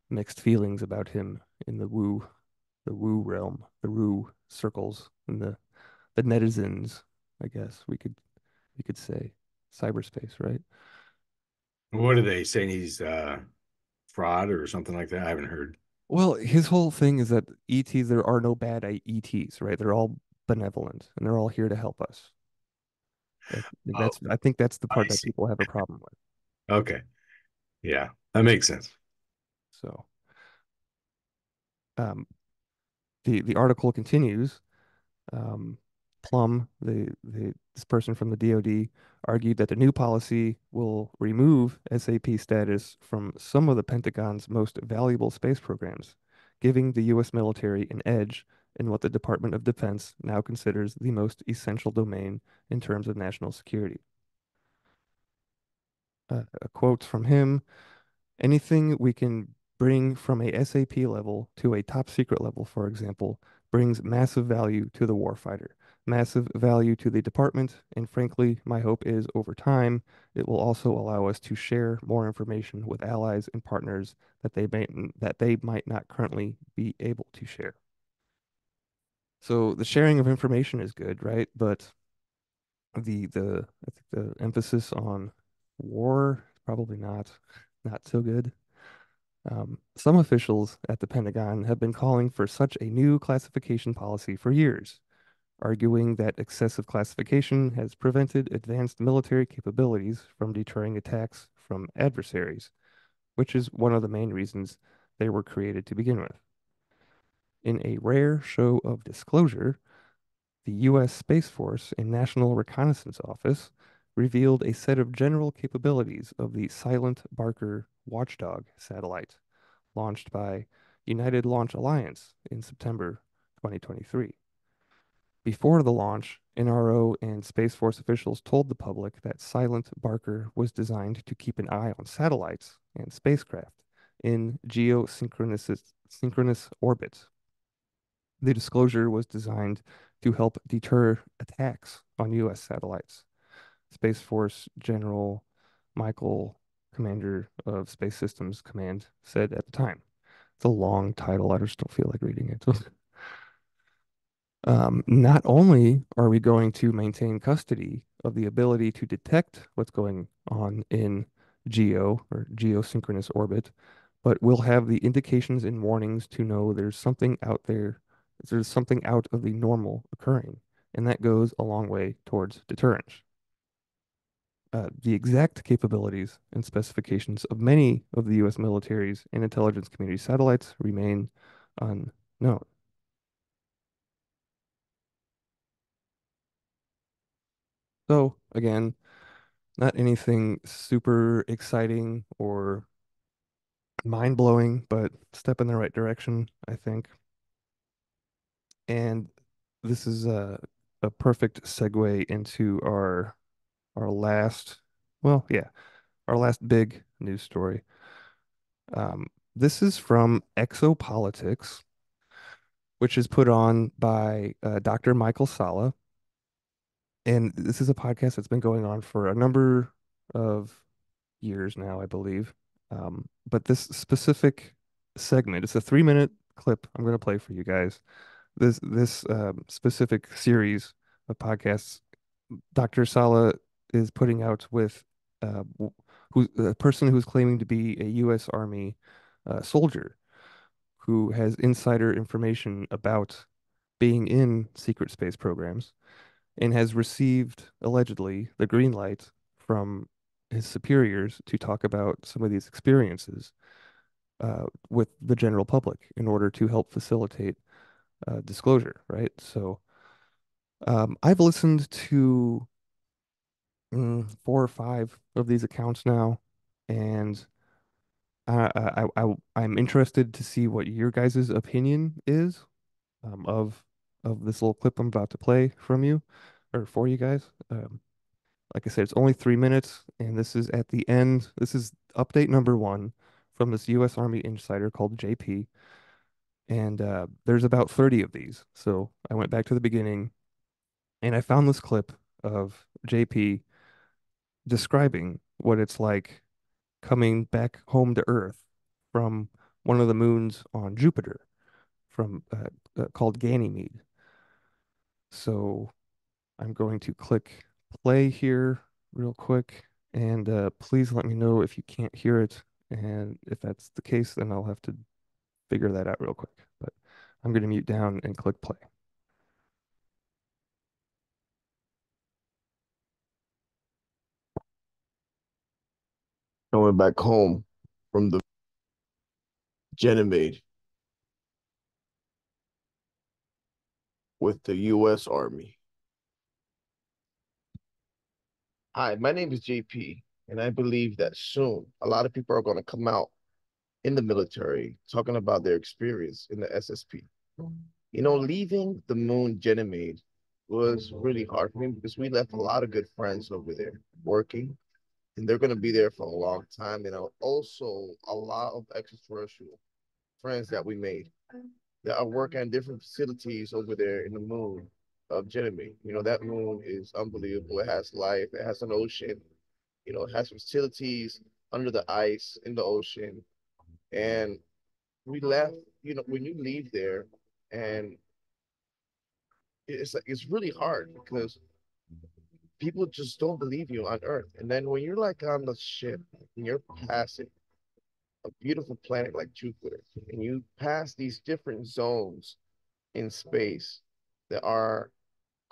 Speaker 2: mixed feelings about him in the woo realm, the woo circles, and the netizens, I guess we could say, cyberspace, right?
Speaker 4: What are they saying? He's fraud or something like that? I haven't heard.
Speaker 2: Well, his whole thing is that ETs, there are no bad ETs, right? They're all benevolent and they're all here to help us.
Speaker 4: Oh,
Speaker 2: I think that's the
Speaker 4: I
Speaker 2: part that
Speaker 4: see.
Speaker 2: people have a problem with.
Speaker 4: Okay. Yeah, that makes sense.
Speaker 2: So, um, the article continues. Um, Plum, this person from the DoD, argued that the new policy will remove SAP status from some of the Pentagon's most valuable space programs, giving the U.S. military an edge in what the Department of Defense now considers the most essential domain in terms of national security. A quote from him: anything we can bring from a SAP level to a top secret level, for example, brings massive value to the warfighter, massive value to the department, and frankly, my hope is over time, it will also allow us to share more information with allies and partners that they might not currently be able to share. So the sharing of information is good, right? But I think the emphasis on war is probably not so good. Some officials at the Pentagon have been calling for such a new classification policy for years, arguing that excessive classification has prevented advanced military capabilities from deterring attacks from adversaries, which is one of the main reasons they were created to begin with. In a rare show of disclosure, the U.S. Space Force and National Reconnaissance Office revealed a set of general capabilities of the Silent Barker Watchdog satellite launched by United Launch Alliance in September 2023. Before the launch, NRO and Space Force officials told the public that Silent Barker was designed to keep an eye on satellites and spacecraft in synchronous orbits. The disclosure was designed to help deter attacks on U.S. satellites. Space Force General Michael, Commander of Space Systems Command, said at the time. It's a long title. I just don't feel like reading it. Not only are we going to maintain custody of the ability to detect what's going on in geo or geosynchronous orbit, but we'll have the indications and warnings to know there's something out of the normal occurring, and that goes a long way towards deterrence. The exact capabilities and specifications of many of the U.S. military's and intelligence community satellites remain unknown. So, again, not anything super exciting or mind-blowing, but step in the right direction, I think. And this is a perfect segue into our last, well, yeah, our last big news story. This is from Exopolitics, which is put on by Dr. Michael Salla. And this is a podcast that's been going on for a number of years now, I believe. But this specific segment, it's a 3-minute clip I'm going to play for you guys. This specific series of podcasts, Dr. Salla is putting out with who a person who's claiming to be a U.S. Army soldier who has insider information about being in secret space programs and has received allegedly the green light from his superiors to talk about some of these experiences. with the general public in order to help facilitate disclosure, right? So I've listened to 4 or 5 of these accounts now, and I'm interested to see what your guys' opinion is of this little clip I'm about to play from you or for you guys. Like I said, it's only 3 minutes, and this is at the end. This is update number 1 from this U.S. Army insider called JP, and there's about 30 of these. So I went back to the beginning, and I found this clip of JP describing what it's like coming back home to Earth from one of the moons on Jupiter, from called Ganymede. So I'm going to click play here real quick, and please let me know if you can't hear it. And if that's the case, then I'll have to figure that out real quick. But I'm going to mute down and click play.
Speaker 6: Coming back home from the Ganymede with the U.S. Army. Hi, my name is JP, and I believe that soon a lot of people are going to come out in the military talking about their experience in the SSP. You know, leaving the moon Ganymede was really hard for me because we left a lot of good friends over there working, and they're going to be there for a long time. And also a lot of extraterrestrial friends that we made that are working on different facilities over there in the moon of Ganymede. You know, that moon is unbelievable. It has life, it has an ocean, you know, it has facilities under the ice in the ocean. And we left, you know, when you leave there, and it's like it's really hard because people just don't believe you on Earth. And then when you're like on the ship and you're passing a beautiful planet like Jupiter, and you pass these different zones in space that are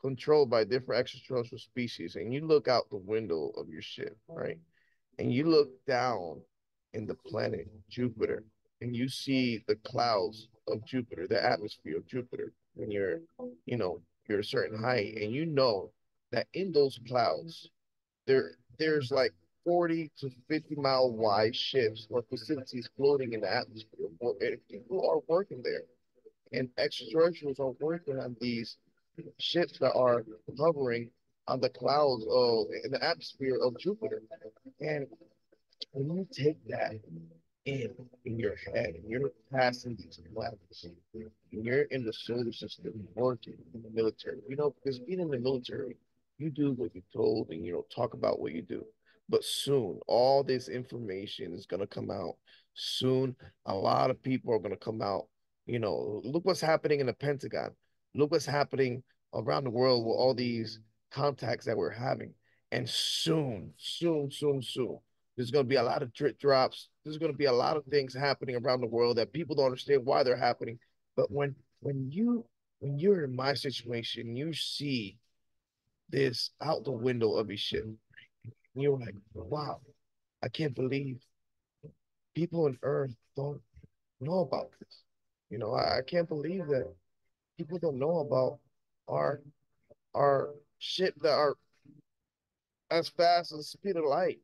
Speaker 6: controlled by different extraterrestrial species, and you look out the window of your ship, right? And you look down in the planet Jupiter, and you see the clouds of Jupiter, the atmosphere of Jupiter, when you're, you know, you're a certain height, and you know that in those clouds, there's like 40 to 50-mile wide ships or facilities floating in the atmosphere. And people are working there, and extraterrestrials are working on these ships that are hovering on the clouds of in the atmosphere of Jupiter. And when you take that in in your head, and you're passing these planets, and you're in the solar system working in the military, you know, because being in the military, you do what you're told and you know, talk about what you do. But soon, all this information is gonna come out. Soon, a lot of people are gonna come out. You know, look what's happening in the Pentagon. Look what's happening around the world with all these contacts that we're having. And soon, there's going to be a lot of drip drops. There's going to be a lot of things happening around the world that people don't understand why they're happening. But when you're in my situation, you see this out the window of your ship, and you're like, wow, I can't believe people on Earth don't know about this. You know, I can't believe that people don't know about our our ship that are as fast as the speed of light.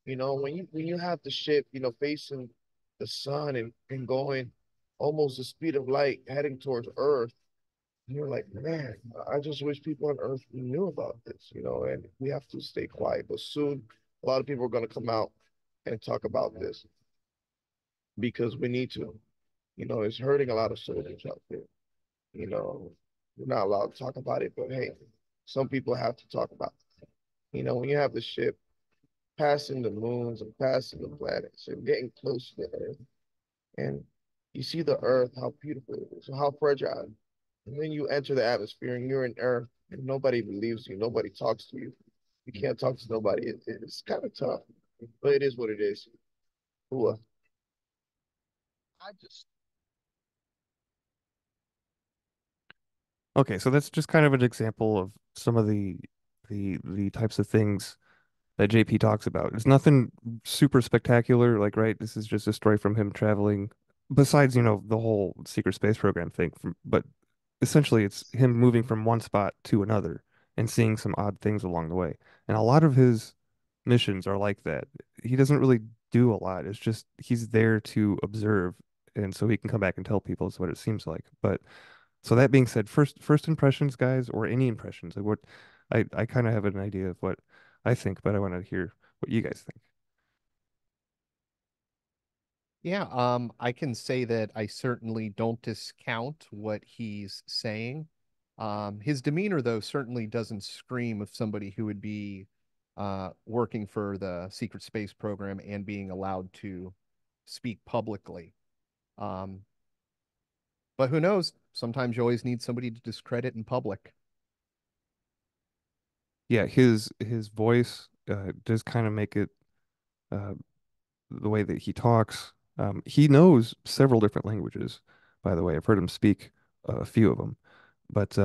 Speaker 6: You know, when you have the ship, you know, facing the sun and going almost the speed of light heading towards Earth, you're like, man, I just wish people on Earth knew about this, you know, and we have to stay quiet. But soon a lot of people are gonna come out and talk about this because we need to. You know, it's hurting a lot of soldiers out there. You know, we're not allowed to talk about it, but hey, some people have to talk about it. You know, when you have the ship passing the moons and passing the planets and getting close to the Earth. And you see the Earth, how beautiful it is, how fragile. And then you enter the atmosphere and you're in Earth and nobody believes you, nobody talks to you. You can't talk to nobody. It's kind of tough, but it is what it is. Ooh, I just
Speaker 2: Okay, so that's just kind of an example of some of the types of things that JP talks about. It's nothing super spectacular, like, right? This is just a story from him traveling, besides, the whole secret space program thing. But essentially, it's him moving from one spot to another and seeing some odd things along the way. And a lot of his missions are like that. He doesn't really do a lot. It's just he's there to observe, and so he can come back and tell people is what it seems like. But so that being said, first impressions, guys, or any impressions, like what I kind of have an idea of what I think, but I want to hear what you guys think.
Speaker 1: Yeah, I can say that I certainly don't discount what he's saying. His demeanor, though, certainly doesn't scream of somebody who would be working for the secret space program and being allowed to speak publicly. Um, but who knows? Sometimes you always need somebody to discredit in public.
Speaker 2: Yeah, his voice does kind of make it uh, the way that he talks. He knows several different languages, by the way. I've heard him speak a few of them, but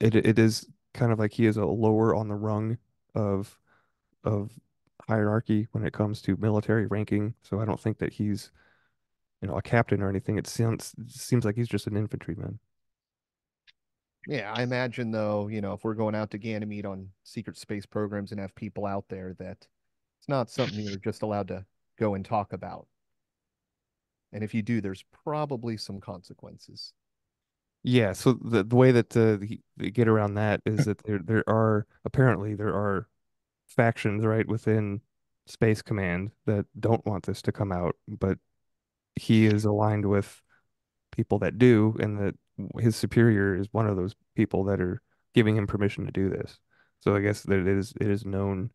Speaker 2: it is kind of like he is a lower on the rung of of hierarchy when it comes to military ranking. So I don't think that he's, a captain or anything. It seems like he's just an infantryman.
Speaker 1: Yeah, I imagine though, if we're going out to Ganymede on secret space programs and have people out there that it's not something you're just allowed to go and talk about. And if you do, there's probably some consequences.
Speaker 2: Yeah, so the way that they get around that is that there are factions right within Space Command that don't want this to come out, but he is aligned with people that do, and that his superior is one of those people that are giving him permission to do this. So I guess that it is a known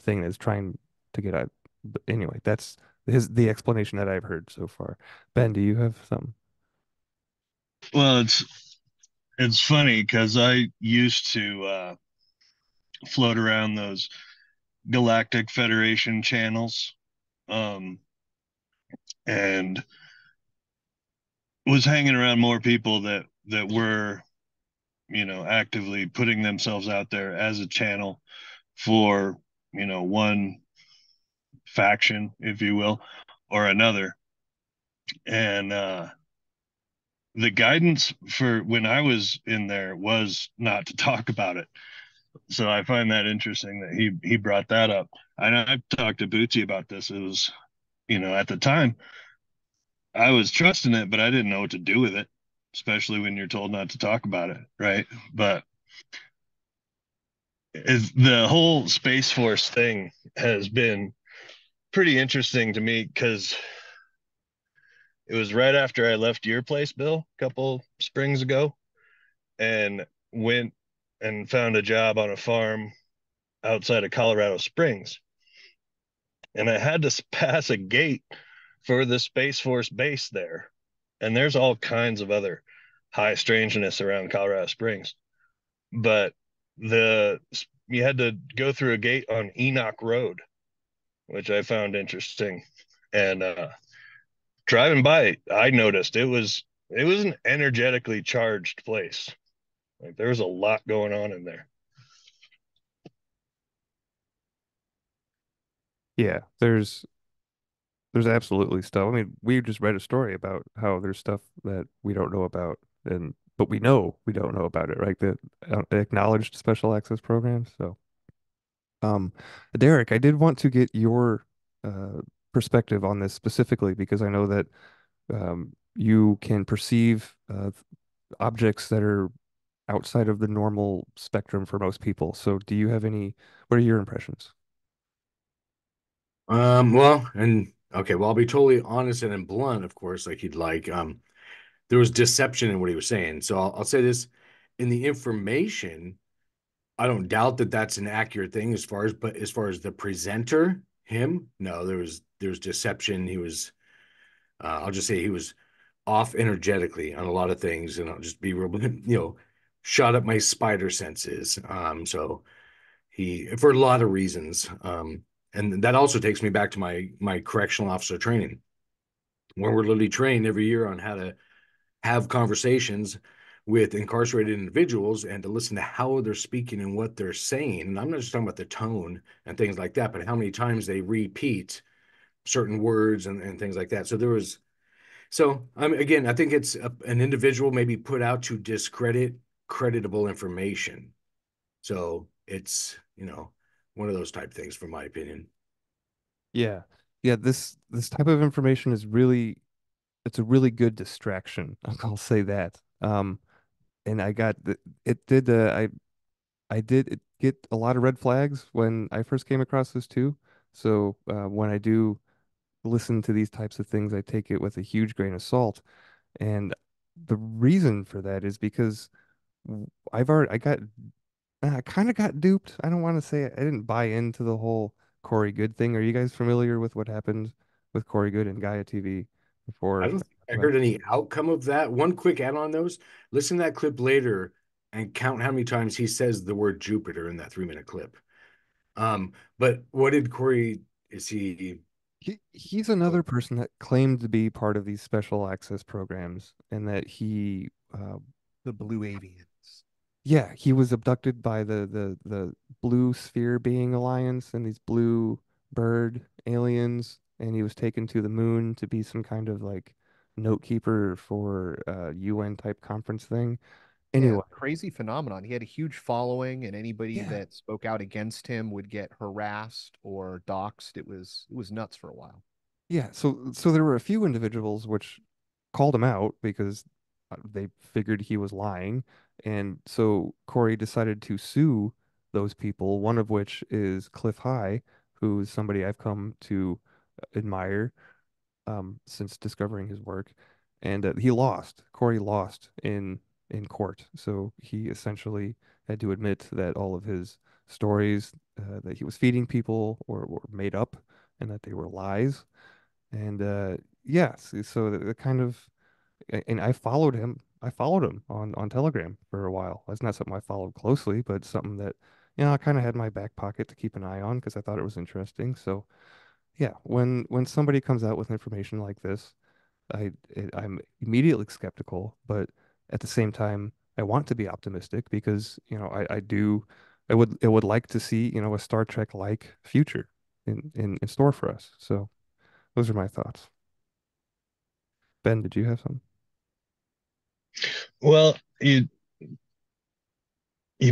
Speaker 2: thing that's trying to get out. But anyway, that's the explanation that I've heard so far. Ben, do you have something?
Speaker 3: Well, it's funny because I used to float around those Galactic Federation channels, um, and was hanging around more people that were, actively putting themselves out there as a channel for, one faction, if you will, or another. And the guidance for when I was in there was not to talk about it. So I find that interesting that he brought that up. And I've talked to Bootsy about this. It was, at the time I was trusting it, but I didn't know what to do with it, especially when you're told not to talk about it, right? But the whole Space Force thing has been pretty interesting to me because it was right after I left your place, Bill, a couple springs ago, and went and found a job on a farm outside of Colorado Springs. And I had to pass a gate for the Space Force base there. And there's all kinds of other high strangeness around Colorado Springs. But the you had to go through a gate on Enoch Road, which I found interesting. And driving by, I noticed it was an energetically charged place. Like there was a lot going on in there.
Speaker 2: Yeah, there's absolutely stuff. I mean, we just read a story about how there's stuff that we don't know about, and but we know we don't know about it, right? The acknowledged special access programs. So, um, Derek, I did want to get your uh, perspective on this specifically because I know that you can perceive objects that are outside of the normal spectrum for most people. So, do you have any? What are your impressions?
Speaker 4: Well, and okay, well, I'll be totally honest and blunt, of course, like he'd like. There was deception in what he was saying. So I'll say this in the information, I don't doubt that that's an accurate thing but as far as the presenter, him, no, there was deception. I'll just say he was off energetically on a lot of things, and I'll just be real, shot up my spider senses. So for a lot of reasons, and that also takes me back to my correctional officer training, where we're literally trained every year on how to have conversations with incarcerated individuals and to listen to how they're speaking and what they're saying. And I'm not just talking about the tone and things like that, but how many times they repeat certain words and things like that. So there was, so again, I think it's an individual maybe put out to discredit creditable information. So it's, one of those type things from my opinion.
Speaker 2: Yeah. Yeah, this type of information is really it's a really good distraction. I'll say that. And I got it did I did get a lot of red flags when I first came across this too. So when I do listen to these types of things, I take it with a huge grain of salt. And the reason for that is because I kind of got duped. I don't want to say I didn't buy into the whole Corey Good thing. Are you guys familiar with what happened with Corey Good and Gaia TV
Speaker 4: I
Speaker 2: before?
Speaker 4: don't think I heard any outcome of that. One quick add on those. Listen to that clip later and count how many times he says the word Jupiter in that 3 minute clip. But what did Corey, is he?
Speaker 2: He's another person that claimed to be part of these special access programs and that
Speaker 1: The blue avians.
Speaker 2: yeah, he was abducted by the Blue Sphere Being Alliance and these blue bird aliens, and he was taken to the moon to be some kind of like note keeper for UN type conference thing.
Speaker 1: Yeah,
Speaker 2: Anyway,
Speaker 1: crazy phenomenon. He had a huge following, and anybody
Speaker 2: yeah,
Speaker 1: that spoke out against him would get harassed or doxxed. It was nuts for a while.
Speaker 2: yeah. So there were a few individuals which called him out because they figured he was lying, and so Corey decided to sue those people. One of which is Cliff High, who is somebody I've come to admire since discovering his work, and he lost. Corey lost in court, so he essentially had to admit that all of his stories that he was feeding people were made up and that they were lies. And yeah, so the kind of and I followed him. I followed him on Telegram for a while. That's not something I followed closely, but something that I kind of had in my back pocket to keep an eye on because I thought it was interesting. So yeah, when somebody comes out with information like this, I'm immediately skeptical, but at the same time, I want to be optimistic because, I would like to see, a Star Trek like future in store for us. So those are my thoughts. Ben, did you have some?
Speaker 3: Well, you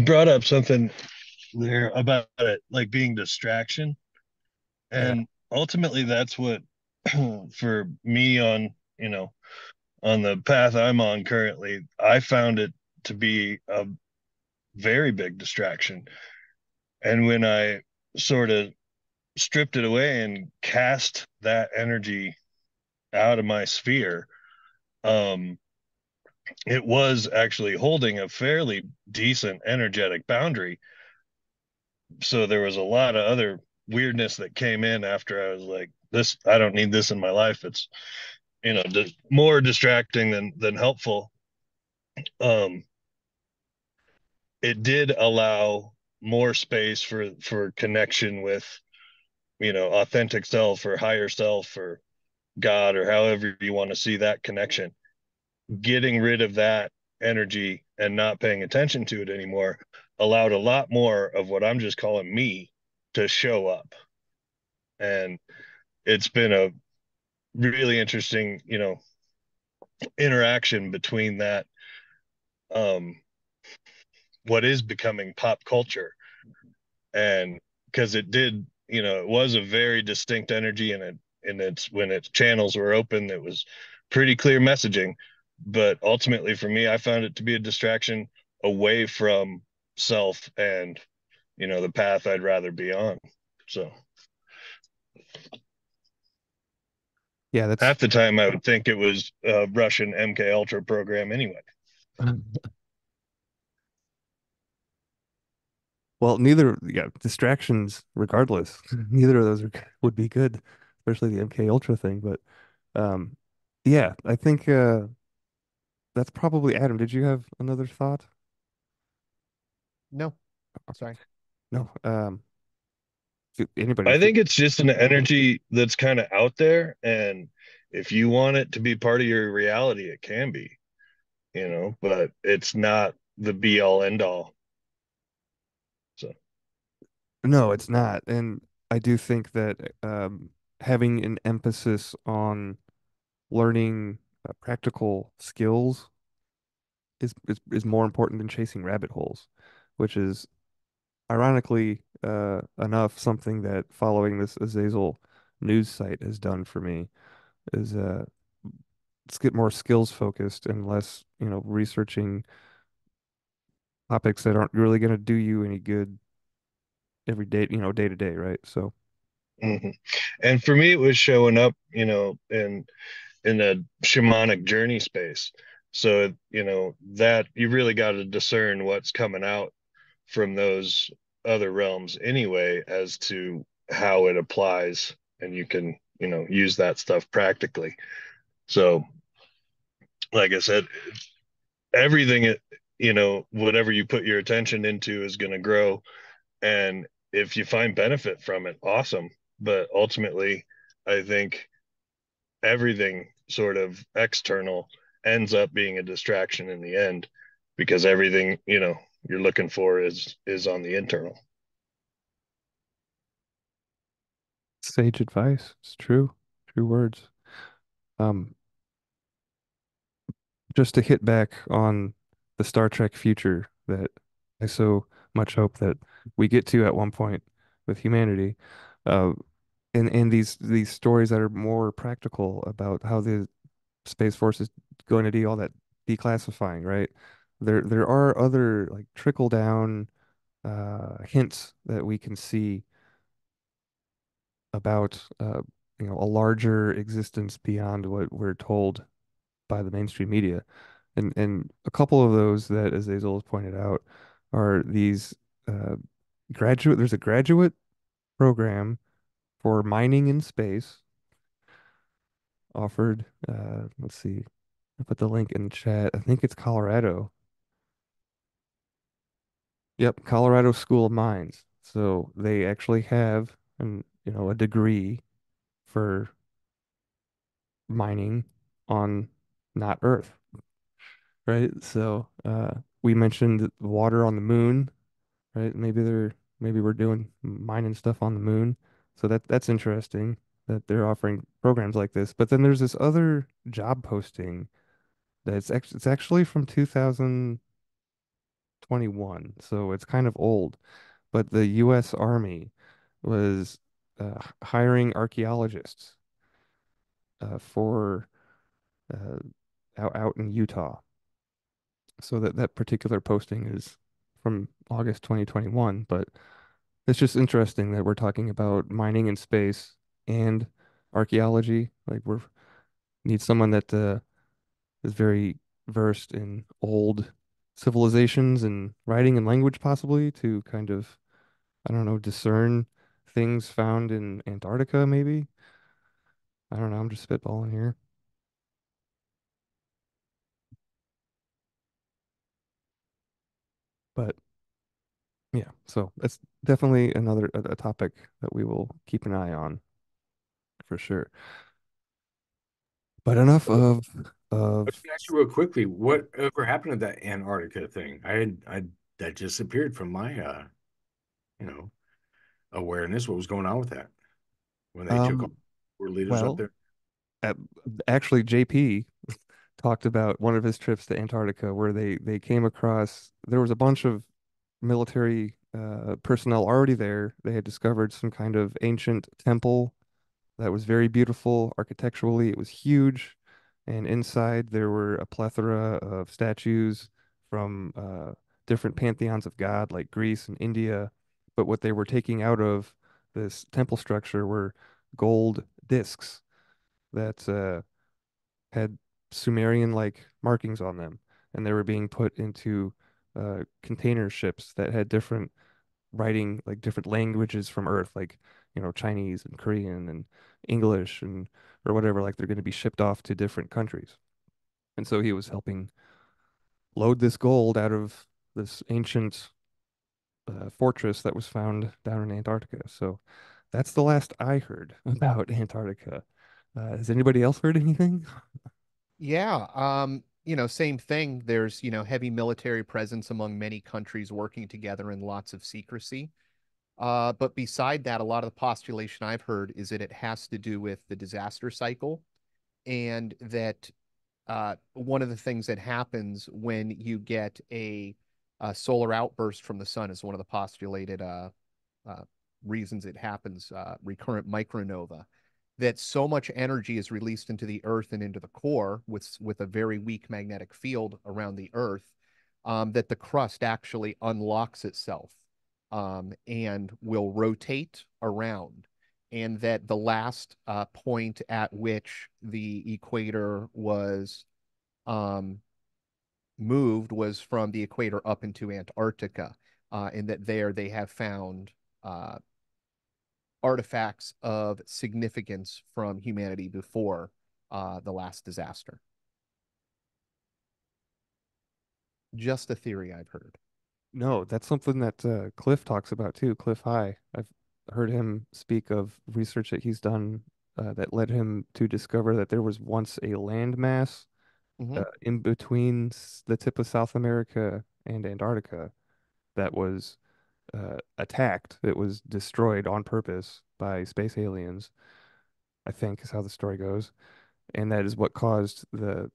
Speaker 3: brought up something there about it like being distraction,
Speaker 2: Yeah.
Speaker 3: and ultimately that's what for me on on the path I'm on currently, I found it to be a very big distraction. And when I sort of stripped it away and cast that energy out of my sphere, um, it was actually holding a fairly decent energetic boundary. So there was a lot of other weirdness that came in after I was like, this, I don't need this in my life. It's, more distracting than helpful. Um, it did allow more space for connection with, authentic self or higher self or God or however you want to see that connection. Getting rid of that energy and not paying attention to it anymore allowed a lot more of what I'm just calling me to show up. And it's been a really interesting, interaction between that, um, what is becoming pop culture. And because it did, it was a very distinct energy, and it's when its channels were open, it was pretty clear messaging. But ultimately, for me, I found it to be a distraction away from self and the path I'd rather be on. So
Speaker 2: Yeah, that's
Speaker 3: half the time, I would think it was a Russian MK Ultra program anyway.
Speaker 2: well, yeah, distractions regardless. Neither of those would be good, especially the MK Ultra thing, but um yeah, I think that's probably Adam. Did you have another thought?
Speaker 1: No, sorry.
Speaker 2: No. Anybody?
Speaker 3: I think it's just an energy that's kind of out there, and if you want it to be part of your reality, it can be. but it's not the be all end all. So,
Speaker 2: No, it's not. And I do think that having an emphasis on learning practical skills is more important than chasing rabbit holes, which is ironically enough something that following this Azazel news site has done for me is let's get more skills focused and less, researching topics that aren't really going to do you any good every day, day to day, right? So,
Speaker 3: mhm. And for me, it was showing up, in a shamanic journey space. So, that you really got to discern what's coming out from those other realms anyway, as to how it applies, and you can, use that stuff practically. So, like I said, everything whatever you put your attention into is going to grow. And if you find benefit from it, awesome. But ultimately, I think everything sort of external ends up being a distraction in the end, because everything, you're looking for is on the internal.
Speaker 2: sage advice. It's true. True words. Um, just to hit back on the Star Trek future that I so much hope that we get to at one point with humanity. Uh, and these stories that are more practical about how the Space Force is going to do all that declassifying, right? There are other like trickle down hints that we can see about a larger existence beyond what we're told by the mainstream media. And a couple of those that, as Azel has pointed out, are these uh, there's a graduate program for mining in space offered. Let's see, I put the link in the chat. I think it's Colorado. Yep, Colorado School of Mines. So they actually have a degree for mining on not Earth, right? So we mentioned the water on the moon, right? Maybe we're doing mining stuff on the moon. So that's interesting that they're offering programs like this. But then there's this other job posting it's actually from 2021, so it's kind of old. But the U.S. Army was hiring archaeologists for uh, out in Utah. So that particular posting is from August 2021, but it's just interesting that we're talking about mining in space and archaeology. Like we need someone that is very versed in old civilizations and writing and language possibly to kind of, I don't know, discern things found in Antarctica maybe. I don't know, I'm just spitballing here. But yeah, so that's definitely another a topic that we will keep an eye on for sure. But enough
Speaker 4: Let
Speaker 2: of
Speaker 4: me ask you real quickly, whatever happened to that Antarctica thing? I that disappeared from my you know, awareness. What was going on with that when they took all
Speaker 2: um
Speaker 4: the leaders up
Speaker 2: well,
Speaker 4: there?
Speaker 2: uh, actually JP talked about one of his trips to Antarctica where they came across there was a bunch of military personnel already there. They had discovered some kind of ancient temple that was very beautiful architecturally. It was huge, and inside there were a plethora of statues from different pantheons of God, like Greece and India. But what they were taking out of this temple structure were gold discs that had Sumerian-like markings on them, and they were being put into container ships that had different writing, like different languages from Earth, like Chinese and Korean and English and or whatever. Like they're going to be shipped off to different countries, and so he was helping load this gold out of this ancient fortress that was found down in Antarctica. So that's the last I heard about Antarctica. Has anybody else heard anything?
Speaker 1: Yeah. same thing. There's, heavy military presence among many countries working together in lots of secrecy. But beside that, a lot of the postulation I've heard is that it has to do with the disaster cycle, and that one of the things that happens when you get a solar outburst from the sun is one of the postulated uh, reasons it happens, recurrent micronova, that so much energy is released into the earth and into the core with a very weak magnetic field around the earth, that the crust actually unlocks itself, and will rotate around. And that the last point at which the equator was um, moved was from the equator up into Antarctica, and that there they have found uh, artifacts of significance from humanity before the last disaster. Just a theory I've heard.
Speaker 2: No, that's something that Cliff talks about too. Cliff High. I've heard him speak of research that he's done that led him to discover that there was once a landmass
Speaker 1: Hmm.
Speaker 2: in between the tip of South America and Antarctica that was attacked. It was destroyed on purpose by space aliens, I think is how the story goes. And that is what caused the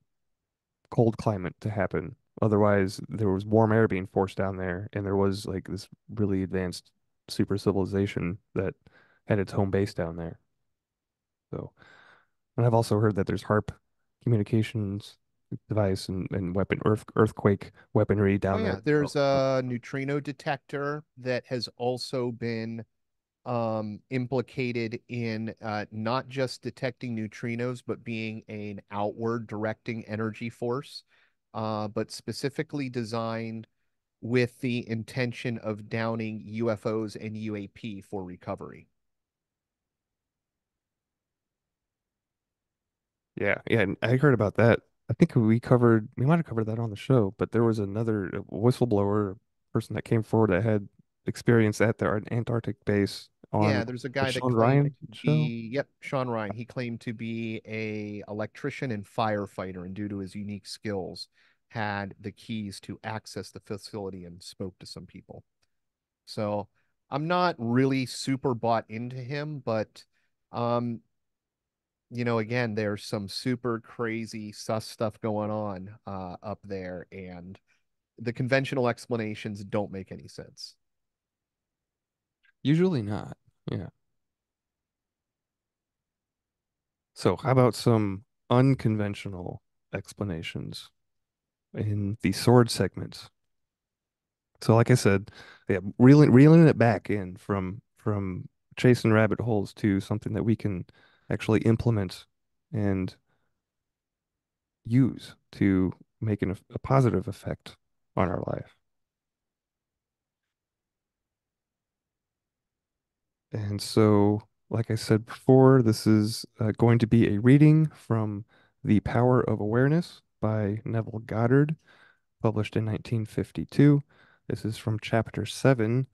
Speaker 2: cold climate to happen. Otherwise, there was warm air being forced down there, and there was like this really advanced super civilization that had its home base down there. So, and I've also heard that there's HARP communications device and earthquake weaponry
Speaker 1: Oh
Speaker 2: down there
Speaker 1: yeah,
Speaker 2: as well.
Speaker 1: there's
Speaker 2: So,
Speaker 1: a neutrino detector that has also been implicated in not just detecting neutrinos, but being an outward directing energy force, but specifically designed with the intention of downing UFOs and UAP for recovery.
Speaker 2: yeah, yeah, and I heard about that. I think we might have covered that on the show, but there was another whistleblower person that came forward that had experience at their Antarctic base on
Speaker 1: Yeah, there's a
Speaker 2: the
Speaker 1: guy that
Speaker 2: Sean
Speaker 1: claimed
Speaker 2: Ryan
Speaker 1: to
Speaker 2: show.
Speaker 1: be, yep, Sean Ryan. He claimed to be a electrician and firefighter, and due to his unique skills, had the keys to access the facility and spoke to some people. So I'm not really super bought into him, but um, again, there's some super crazy sus stuff going on up there, and the conventional explanations don't make any sense.
Speaker 2: Usually not. Yeah. So how about some unconventional explanations in the sword segments? So like I said, yeah, reeling it back in from chasing rabbit holes to something that we can actually implement and use to make a positive effect on our life. And so, like I said before, this is going to be a reading from The Power of Awareness by Neville Goddard, published in 1952. This is from chapter 7,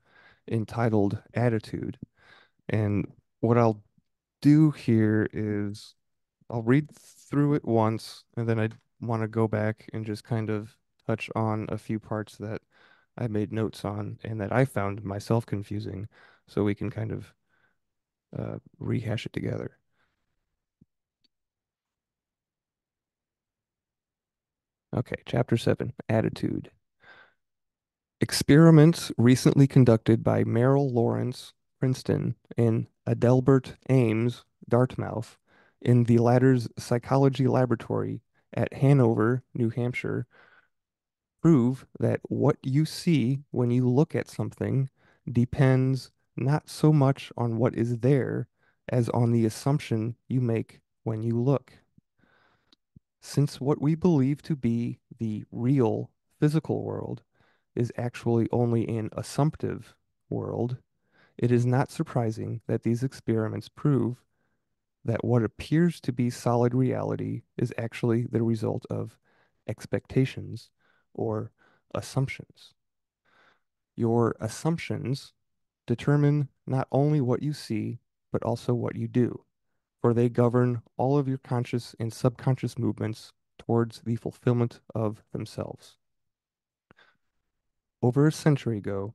Speaker 2: entitled Attitude. And what I'll do here is I'll read through it once, and then I want to go back and just kind of touch on a few parts that I made notes on and that I found myself confusing, so we can kind of rehash it together. Okay, chapter 7, Attitude. Experiments recently conducted by Merrill Lawrence, Princeton, and Adelbert Ames, Dartmouth, in the latter's psychology laboratory at Hanover, New Hampshire, prove that what you see when you look at something depends not so much on what is there as on the assumption you make when you look. Since what we believe to be the real physical world is actually only an assumptive world, it is not surprising that these experiments prove that what appears to be solid reality is actually the result of expectations or assumptions. Your assumptions determine not only what you see, but also what you do, for they govern all of your conscious and subconscious movements towards the fulfillment of themselves. Over a century ago,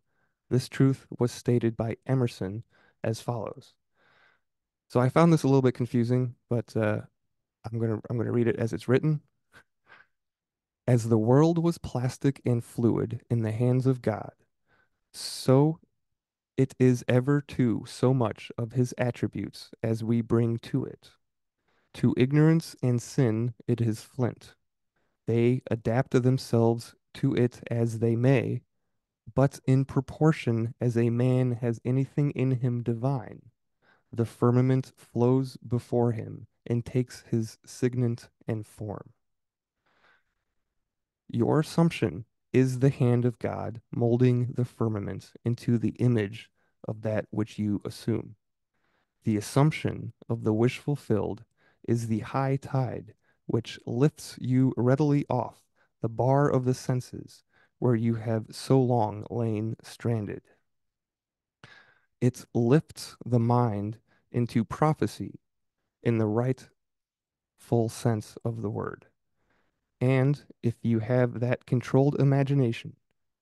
Speaker 2: this truth was stated by Emerson as follows. So I found this a little bit confusing, but I'm gonna read it as it's written. As the world was plastic and fluid in the hands of God, so it is ever too so much of his attributes as we bring to it. To ignorance and sin it is flint. They adapt themselves to it as they may, but in proportion as a man has anything in him divine, the firmament flows before him and takes his signet and form. Your assumption is the hand of God molding the firmament into the image of that which you assume. The assumption of the wish fulfilled is the high tide which lifts you readily off the bar of the senses where you have so long lain stranded. It lifts the mind into prophecy in the right full sense of the word. And if you have that controlled imagination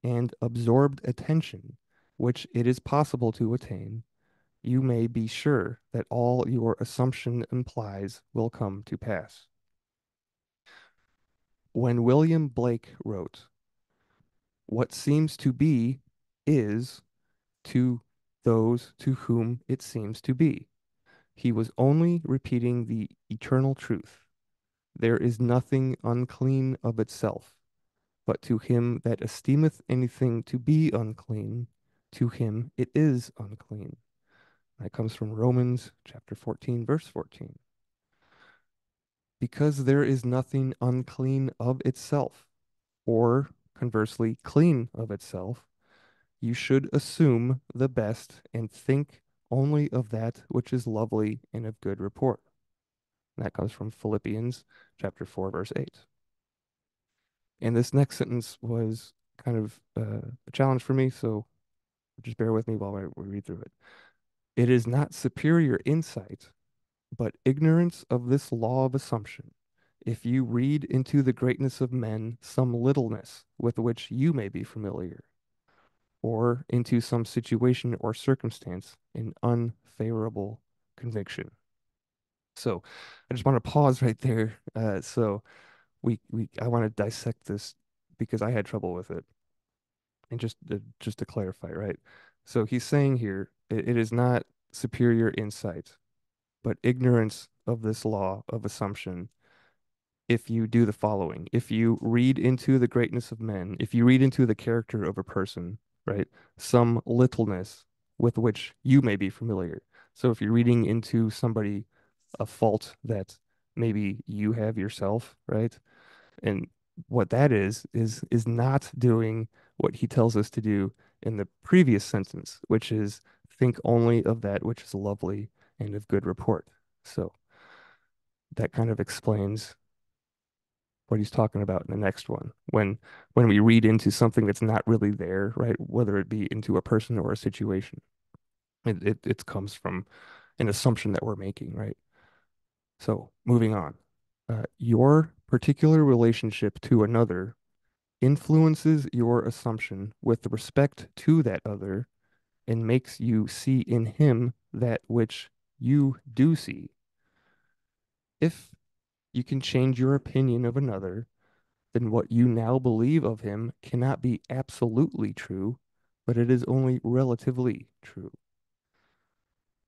Speaker 2: and absorbed attention, which it is possible to attain, you may be sure that all your assumption implies will come to pass. When William Blake wrote, "What seems to be is to those to whom it seems to be," he was only repeating the eternal truth. There is nothing unclean of itself, but to him that esteemeth anything to be unclean, to him it is unclean. That comes from Romans chapter 14, verse 14. Because there is nothing unclean of itself, or conversely, clean of itself, you should assume the best and think only of that which is lovely and of good report. And that comes from Philippians chapter 4, verse 8. And this next sentence was kind of a challenge for me, so just bear with me while we read through it. It is not superior insight, but ignorance of this law of assumption. If you read into the greatness of men some littleness with which you may be familiar, or into some situation or circumstance an unfavorable conviction. So I just want to pause right there. So I want to dissect this because I had trouble with it. And just to clarify, right? So he's saying here, it is not superior insight, but ignorance of this law of assumption. If you do the following, if you read into the greatness of men, if you read into the character of a person, right, some littleness with which you may be familiar. So if you're reading into somebody a fault that maybe you have yourself, right? And what that is not doing what he tells us to do in the previous sentence, which is think only of that which is lovely and of good report. So that kind of explains what he's talking about in the next one. When we read into something that's not really there, right? Whether it be into a person or a situation, it comes from an assumption that we're making, right? So moving on, your particular relationship to another influences your assumption with respect to that other and makes you see in him that which you do see. If you can change your opinion of another, then what you now believe of him cannot be absolutely true, but it is only relatively true.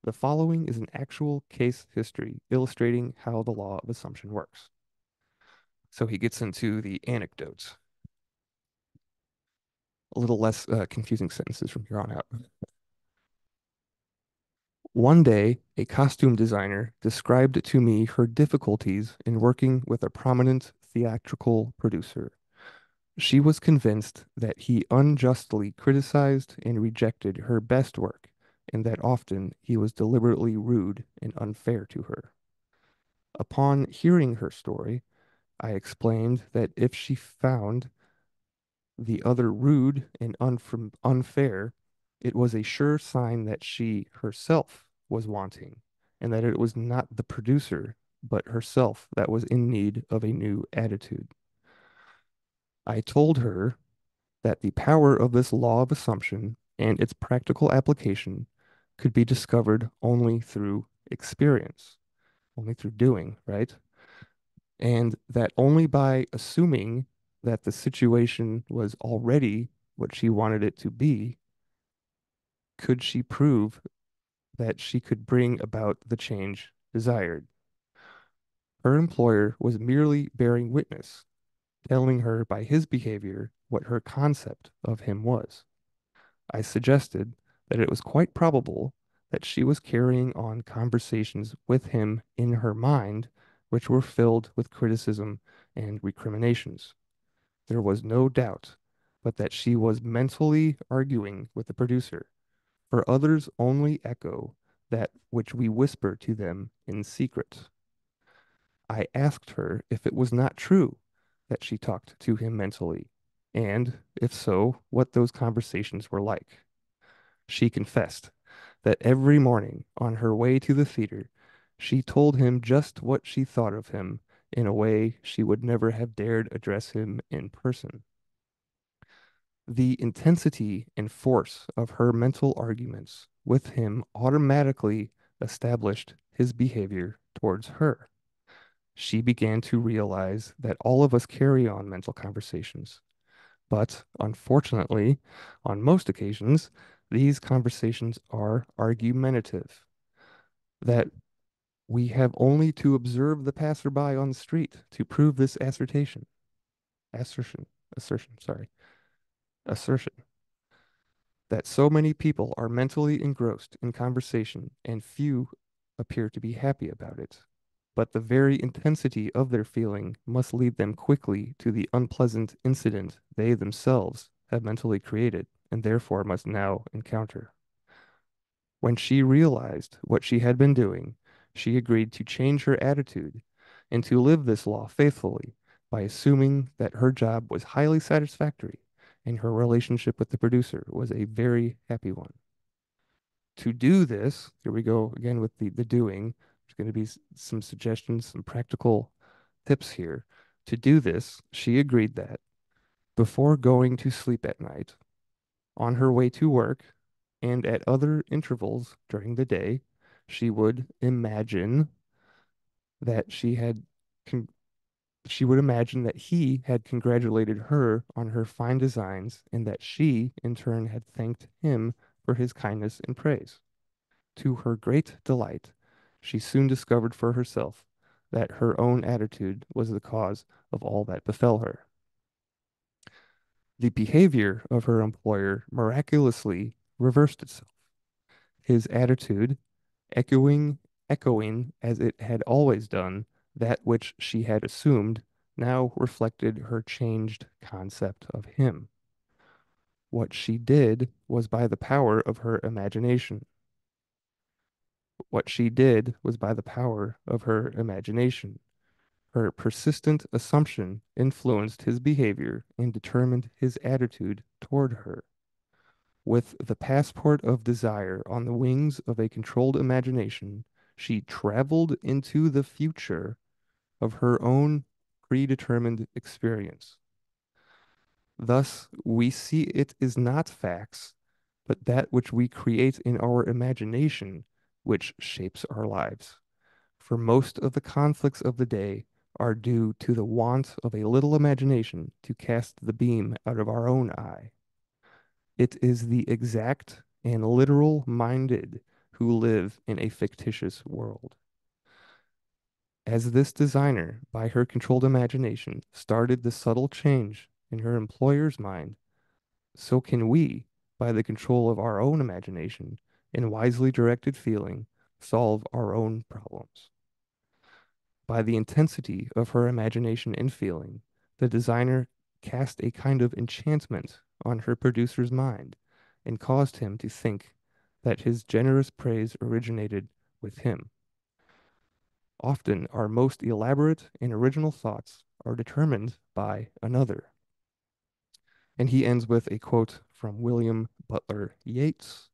Speaker 2: The following is an actual case history illustrating how the law of assumption works. So he gets into the anecdotes. A little less confusing sentences from here on out. One day, a costume designer described to me her difficulties in working with a prominent theatrical producer. She was convinced that he unjustly criticized and rejected her best work, and that often he was deliberately rude and unfair to her. Upon hearing her story, I explained that if she found the other rude and unfair, it was a sure sign that she herself was wanting, and that it was not the producer, but herself that was in need of a new attitude. I told her that the power of this law of assumption and its practical application could be discovered only through experience, only through doing, right? And that only by assuming that the situation was already what she wanted it to be, could she prove that she could bring about the change desired. Her employer was merely bearing witness, telling her by his behavior what her concept of him was. I suggested that it was quite probable that she was carrying on conversations with him in her mind, which were filled with criticism and recriminations. There was no doubt but that she was mentally arguing with the producer, for others only echo that which we whisper to them in secret. I asked her if it was not true that she talked to him mentally, and if so, what those conversations were like. She confessed that every morning on her way to the theater, she told him just what she thought of him in a way she would never have dared address him in person. The intensity and force of her mental arguments with him automatically established his behavior towards her. She began to realize that all of us carry on mental conversations. But unfortunately, on most occasions, these conversations are argumentative, that we have only to observe the passerby on the street to prove this assertion, that so many people are mentally engrossed in conversation and few appear to be happy about it. But the very intensity of their feeling must lead them quickly to the unpleasant incident they themselves have mentally created and therefore must now encounter. When she realized what she had been doing, she agreed to change her attitude and to live this law faithfully by assuming that her job was highly satisfactory and her relationship with the producer was a very happy one. To do this, here we go again with the doing. There's going to be some suggestions, some practical tips here. To do this, she agreed that before going to sleep at night, on her way to work, and at other intervals during the day, she would imagine that con- she would imagine that he had congratulated her on her fine designs and that she, in turn, had thanked him for his kindness and praise. To her great delight, she soon discovered for herself that her own attitude was the cause of all that befell her. The behavior of her employer miraculously reversed itself. His attitude, echoing, echoing as it had always done, that which she had assumed, now reflected her changed concept of him. What she did was by the power of her imagination. What she did was by the power of her imagination. Her persistent assumption influenced his behavior and determined his attitude toward her. With the passport of desire on the wings of a controlled imagination, she traveled into the future of her own predetermined experience. Thus, we see it is not facts, but that which we create in our imagination which shapes our lives. For most of the conflicts of the day are due to the want of a little imagination to cast the beam out of our own eye. It is the exact and literal minded who live in a fictitious world. As this designer, by her controlled imagination, started the subtle change in her employer's mind, so can we, by the control of our own imagination and wisely directed feeling, solve our own problems. By the intensity of her imagination and feeling, the designer cast a kind of enchantment on her producer's mind and caused him to think that his generous praise originated with him. Often, our most elaborate and original thoughts are determined by another. And he ends with a quote from William Butler Yeats.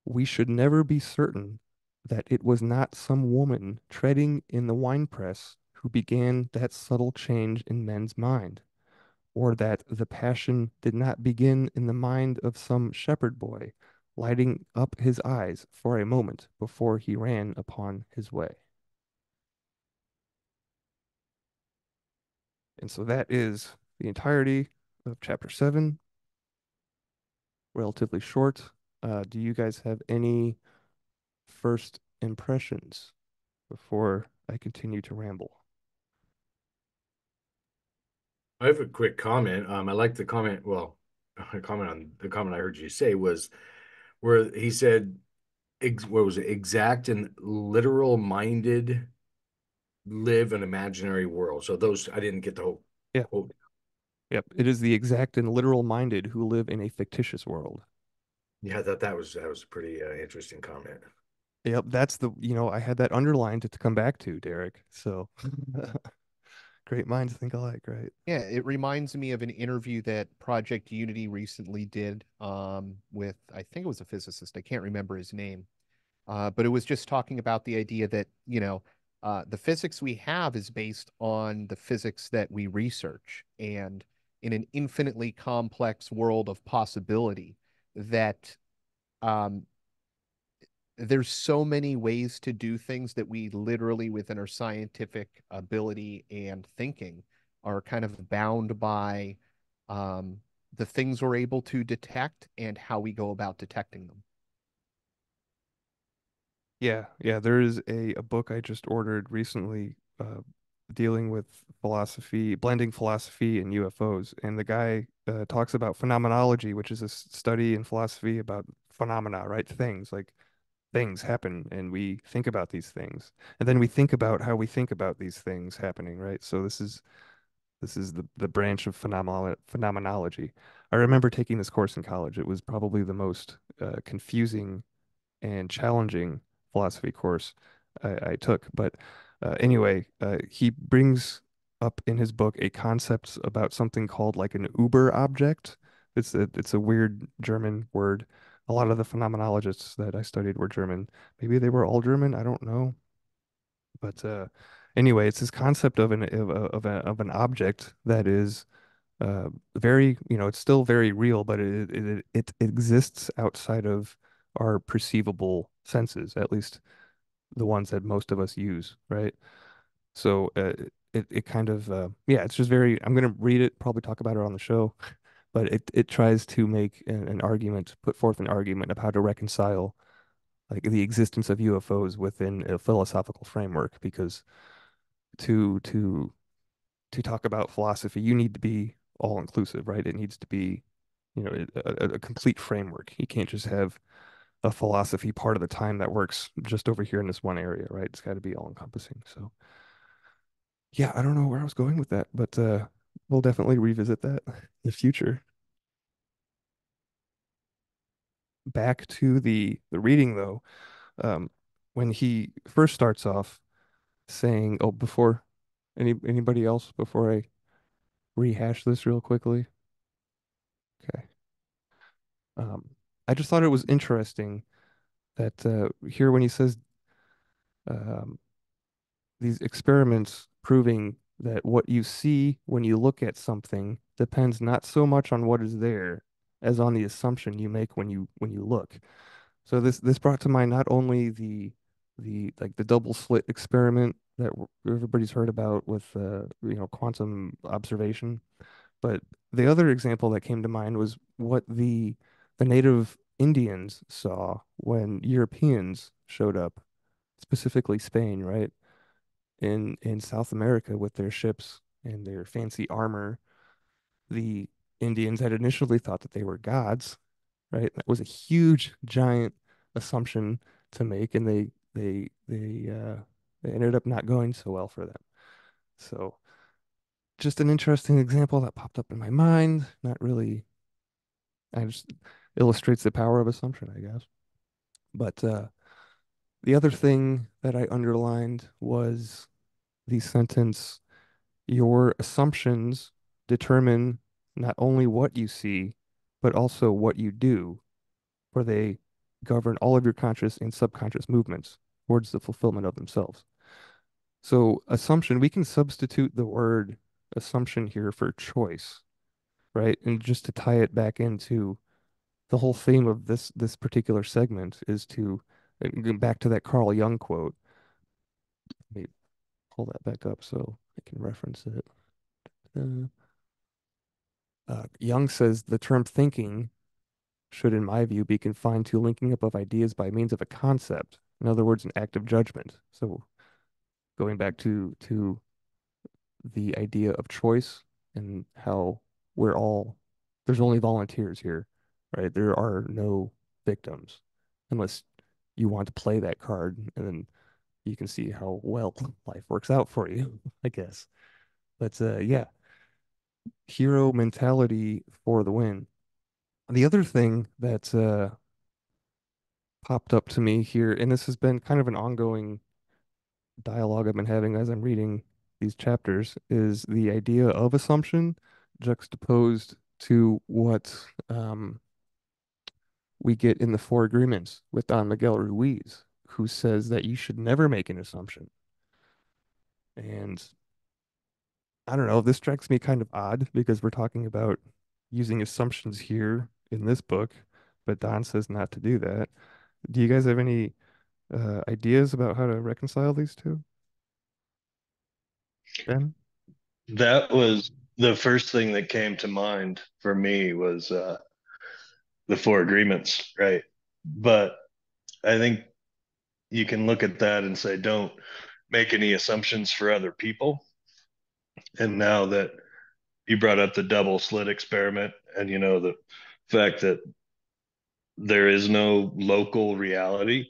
Speaker 2: We should never be certain that it was not some woman treading in the winepress who began that subtle change in men's mind, or that the passion did not begin in the mind of some shepherd boy, lighting up his eyes for a moment before he ran upon his way. And so that is the entirety of chapter 7, relatively short. Do you guys have any first impressions before I continue to ramble?
Speaker 4: I have a quick comment. I like the comment. Well, a comment on the comment I heard you say was where he said, what was it? Exact and literal minded live an imaginary world. So those, I didn't get the whole
Speaker 2: Yeah,
Speaker 4: quote.
Speaker 2: yep. It is the exact and literal minded who live in a fictitious world.
Speaker 4: Yeah, I thought that was a pretty interesting comment.
Speaker 2: Yep, that's I had that underlined to come back to, Derek. So great minds think alike, right?
Speaker 1: Yeah, it reminds me of an interview that Project Unity recently did with, I think it was a physicist. I can't remember his name. But it was just talking about the idea that, the physics we have is based on the physics that we research. And in an infinitely complex world of possibility, that um, there's so many ways to do things that we literally, within our scientific ability and thinking, are kind of bound by um, the things we're able to detect and how we go about detecting them.
Speaker 2: Yeah, yeah. There is a book I just ordered recently dealing with philosophy, blending philosophy and UFOs. And the guy talks about phenomenology, which is a study in philosophy about phenomena, right? Things like things happen and we think about these things. And then we think about how we think about these things happening, right? So this is the branch of phenomenology. I remember taking this course in college. It was probably the most confusing and challenging philosophy course I took. But anyway, he brings up in his book a concept about something called like an Uber object. It's a weird German word. A lot of the phenomenologists that I studied were German. Maybe they were all German. I don't know. But anyway, it's this concept of an object that is very, it's still very real, but it exists outside of our perceivable senses, at least the ones that most of us use, right? So it kind of yeah, it's just very. I'm gonna read it, probably talk about it on the show, but it tries to make an argument, put forth an argument of how to reconcile like the existence of UFOs within a philosophical framework, because to to to talk about philosophy, you need to be all inclusive, right? It needs to be, a complete framework. You can't just have a philosophy part of the time that works just over here in this one area, right? It's got to be all encompassing. So, yeah, I don't know where I was going with that, but we'll definitely revisit that in the future. Back to the reading though, when he first starts off saying, "Oh, before anybody else, before I rehash this real quickly." Okay. Um, I just thought it was interesting that here when he says um, these experiments proving that what you see when you look at something depends not so much on what is there as on the assumption you make when you look. So this brought to mind not only the like the double slit experiment that everybody's heard about with quantum observation, but the other example that came to mind was what the native Indians saw when Europeans showed up, specifically Spain, right? In South America with their ships and their fancy armor. The Indians had initially thought that they were gods, right? That was a huge, giant assumption to make, and they ended up not going so well for them. So just an interesting example that popped up in my mind. Not really, I just illustrates the power of assumption, I guess. But the other thing that I underlined was the sentence, your assumptions determine not only what you see, but also what you do, for they govern all of your conscious and subconscious movements. towards the fulfillment of themselves. So assumption, we can substitute the word assumption here for choice, right? And just to tie it back into the whole theme of this particular segment is to go back to that Carl Jung quote. Let me pull that back up so I can reference it. Jung says the term thinking should, in my view, be confined to linking up of ideas by means of a concept. In other words, an act of judgment. So going back to the idea of choice and how we're all, there's only volunteers here, right? There are no victims unless you want to play that card, and then you can see how well life works out for you, I guess. But yeah, hero mentality for the win. The other thing that popped up to me here, and this has been kind of an ongoing dialogue I've been having as I'm reading these chapters, is the idea of assumption juxtaposed to what we get in the Four Agreements with Don Miguel Ruiz, who says that you should never make an assumption. And I don't know, this strikes me kind of odd because we're talking about using assumptions here in this book, but Don says not to do that. Do you guys have any ideas about how to reconcile these two? Ben?
Speaker 3: That was the first thing that came to mind for me was the four agreements, right? But I think you can look at that and say, don't make any assumptions for other people. And now that you brought up the double slit experiment and the fact that there is no local reality,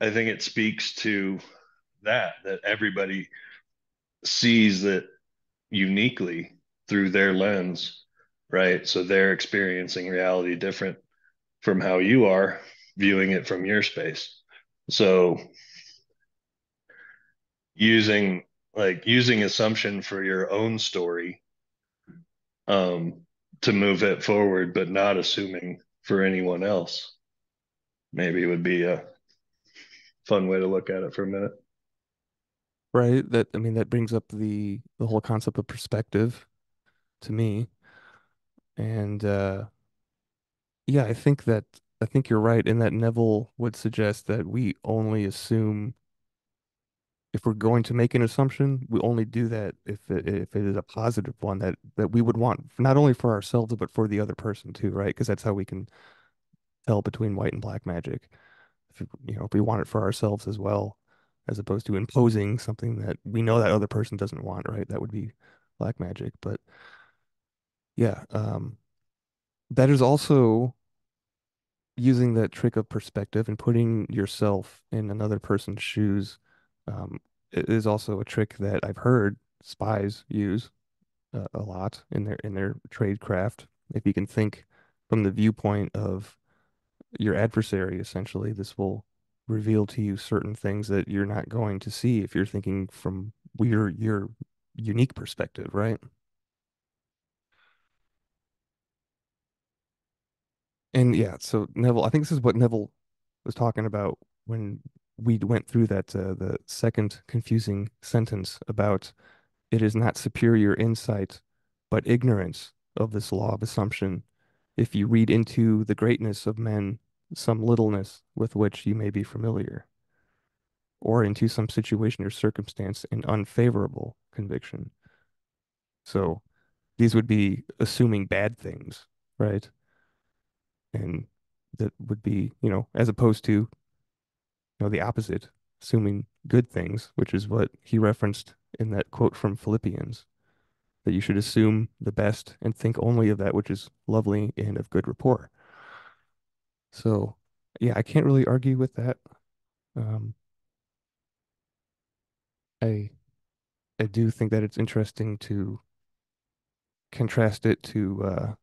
Speaker 3: I think it speaks to that everybody sees it uniquely through their lens, right? So they're experiencing reality different from how you are viewing it from your space. So using assumption for your own story um to move it forward, but not assuming for anyone else, maybe would be a fun way to look at it for a minute.
Speaker 2: Right? That, I mean, that brings up the whole concept of perspective to me. And yeah, I think you're right in that Neville would suggest that we only assume if we're going to make an assumption, we only do that if it is a positive one that we would want not only for ourselves but for the other person too, right? Because that's how we can tell between white and black magic. If we want it for ourselves as well, as opposed to imposing something that we know that other person doesn't want, right? That would be black magic. But yeah, that is also using that trick of perspective and putting yourself in another person's shoes. It is also a trick that I've heard spies use a lot in their trade craft. If you can think from the viewpoint of your adversary, essentially, this will reveal to you certain things that you're not going to see if you're thinking from your unique perspective, right? And yeah, so Neville, I think this is what Neville was talking about when we went through that the second confusing sentence about it is not superior insight, but ignorance of this law of assumption. If you read into the greatness of men some littleness with which you may be familiar, or into some situation or circumstance an unfavorable conviction. So these would be assuming bad things, right? And that would be, as opposed to, the opposite, assuming good things, which is what he referenced in that quote from Philippians, that you should assume the best and think only of that which is lovely and of good rapport. So, yeah, I can't really argue with that. Um, I I do think that it's interesting to contrast it to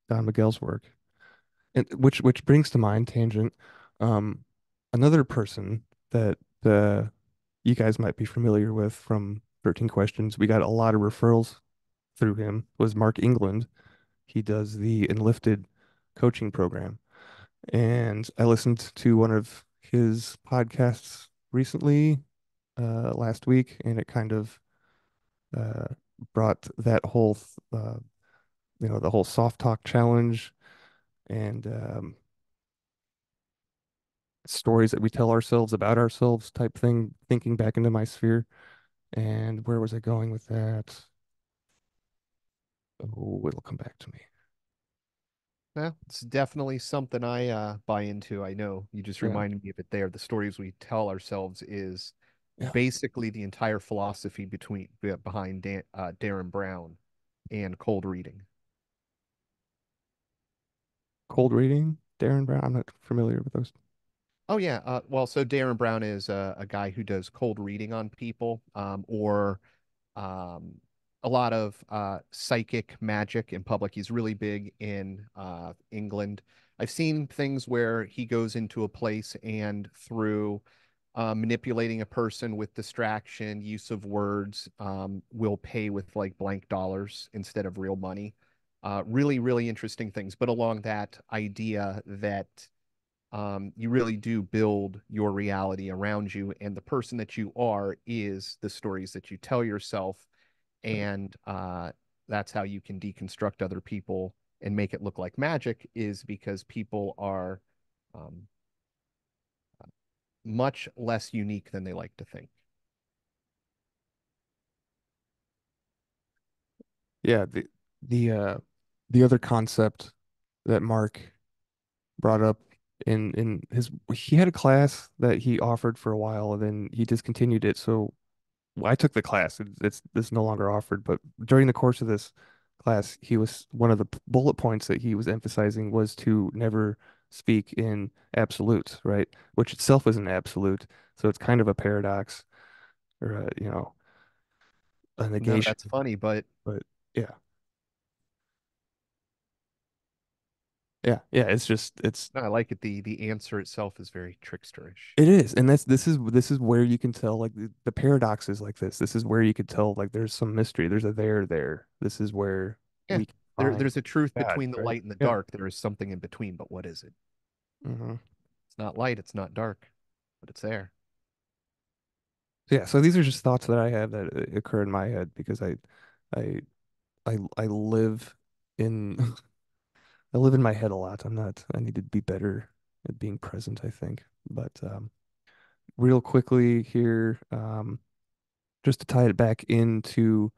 Speaker 2: Don Miguel's work, and which brings to mind tangent, um, another person that you guys might be familiar with from 13 Questions. We got a lot of referrals through him. Was Mark England. He does the Enlifted coaching program, and I listened to one of his podcasts recently, last week, and it kind of uh, brought that whole, the whole soft talk challenge and stories that we tell ourselves about ourselves type thing, thinking back into my sphere. And where was I going with that? Oh, it'll come back to me.
Speaker 1: Yeah, it's definitely something I buy into. I know you just
Speaker 2: Yeah.
Speaker 1: reminded me of it there. The stories we tell ourselves is
Speaker 2: Yeah.
Speaker 1: basically the entire philosophy behind Darren Brown and cold reading.
Speaker 2: Cold reading, Darren Brown. I'm not familiar with those.
Speaker 1: Oh yeah, well, so Darren Brown is a guy who does cold reading on people, or um, a lot of psychic magic in public. He's really big in England. I've seen things where he goes into a place and through manipulating a person with distraction, use of words, will pay with like blank dollars instead of real money. Really, really interesting things. But along that idea that you really do build your reality around you, and the person that you are is the stories that you tell yourself, and that's how you can deconstruct other people and make it look like magic, is because people are um, much less unique than they like to think.
Speaker 2: Yeah, the the other concept that Mark brought up in his he had a class that he offered for a while and then he discontinued it. So I took the class. It's no longer offered, but during the course of this class, he was one of the bullet points that he was emphasizing was to never speak in absolutes, right? Which itself is an absolute. So it's kind of a paradox or a
Speaker 1: No, that's
Speaker 2: negation.
Speaker 1: funny, but
Speaker 2: But yeah. Yeah, it's just
Speaker 1: no, I like it. The answer itself is very tricksterish.
Speaker 2: it is, and this is where you can tell like the paradoxes like this. This is where you could tell like there's some mystery. There's a there there. This is where
Speaker 1: Yeah,
Speaker 2: we can find
Speaker 1: there's a truth
Speaker 2: God,
Speaker 1: between the
Speaker 2: right?
Speaker 1: light and the
Speaker 2: Yeah.
Speaker 1: dark. There is something in between, but what is it?
Speaker 2: Hmm.
Speaker 1: It's not light, it's not dark, but it's there.
Speaker 2: Yeah. So these are just thoughts that I have that occur in my head because I, I live in, I live in my head a lot. I'm not. I need to be better at being present, I think. But real quickly here, just to tie it back into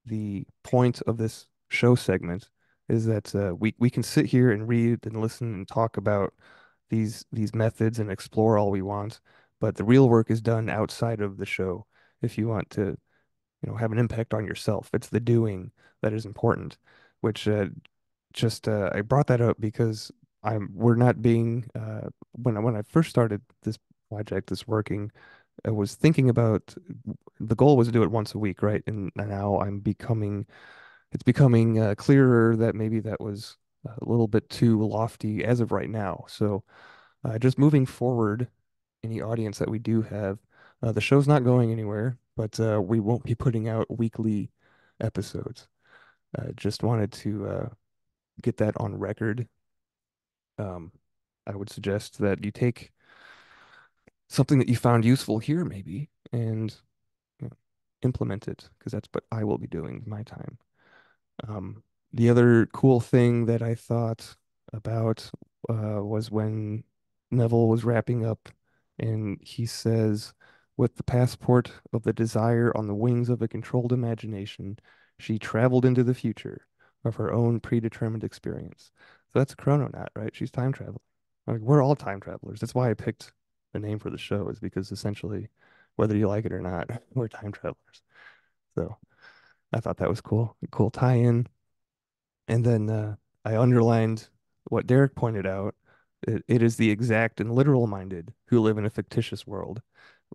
Speaker 2: the point of this show segment is that we can sit here and read and listen and talk about these methods and explore all we want, but the real work is done outside of the show. If you want to, have an impact on yourself, it's the doing that is important. Which just I brought that up because we're not being when I first started this project, this working, I was thinking about the goal was to do it once a week, right? And now it's becoming clearer that maybe that was a little bit too lofty as of right now. So just moving forward, any audience that we do have, the show's not going anywhere, but we won't be putting out weekly episodes. Just wanted to get that on record. Um, I would suggest that you take something that you found useful here, maybe, and you know, implement it, because that's what I will be doing with my time. Um, the other cool thing that I thought about was when Neville was wrapping up and he says, with the passport of the desire on the wings of a controlled imagination, she traveled into the future of her own predetermined experience. So that's a chrononaut, right? She's time traveling. Like, we're all time travelers. That's why I picked the name for the show, is because essentially, whether you like it or not, we're time travelers. So I thought that was cool. A cool tie-in. And then I underlined what Derek pointed out. It is the exact and literal minded who live in a fictitious world,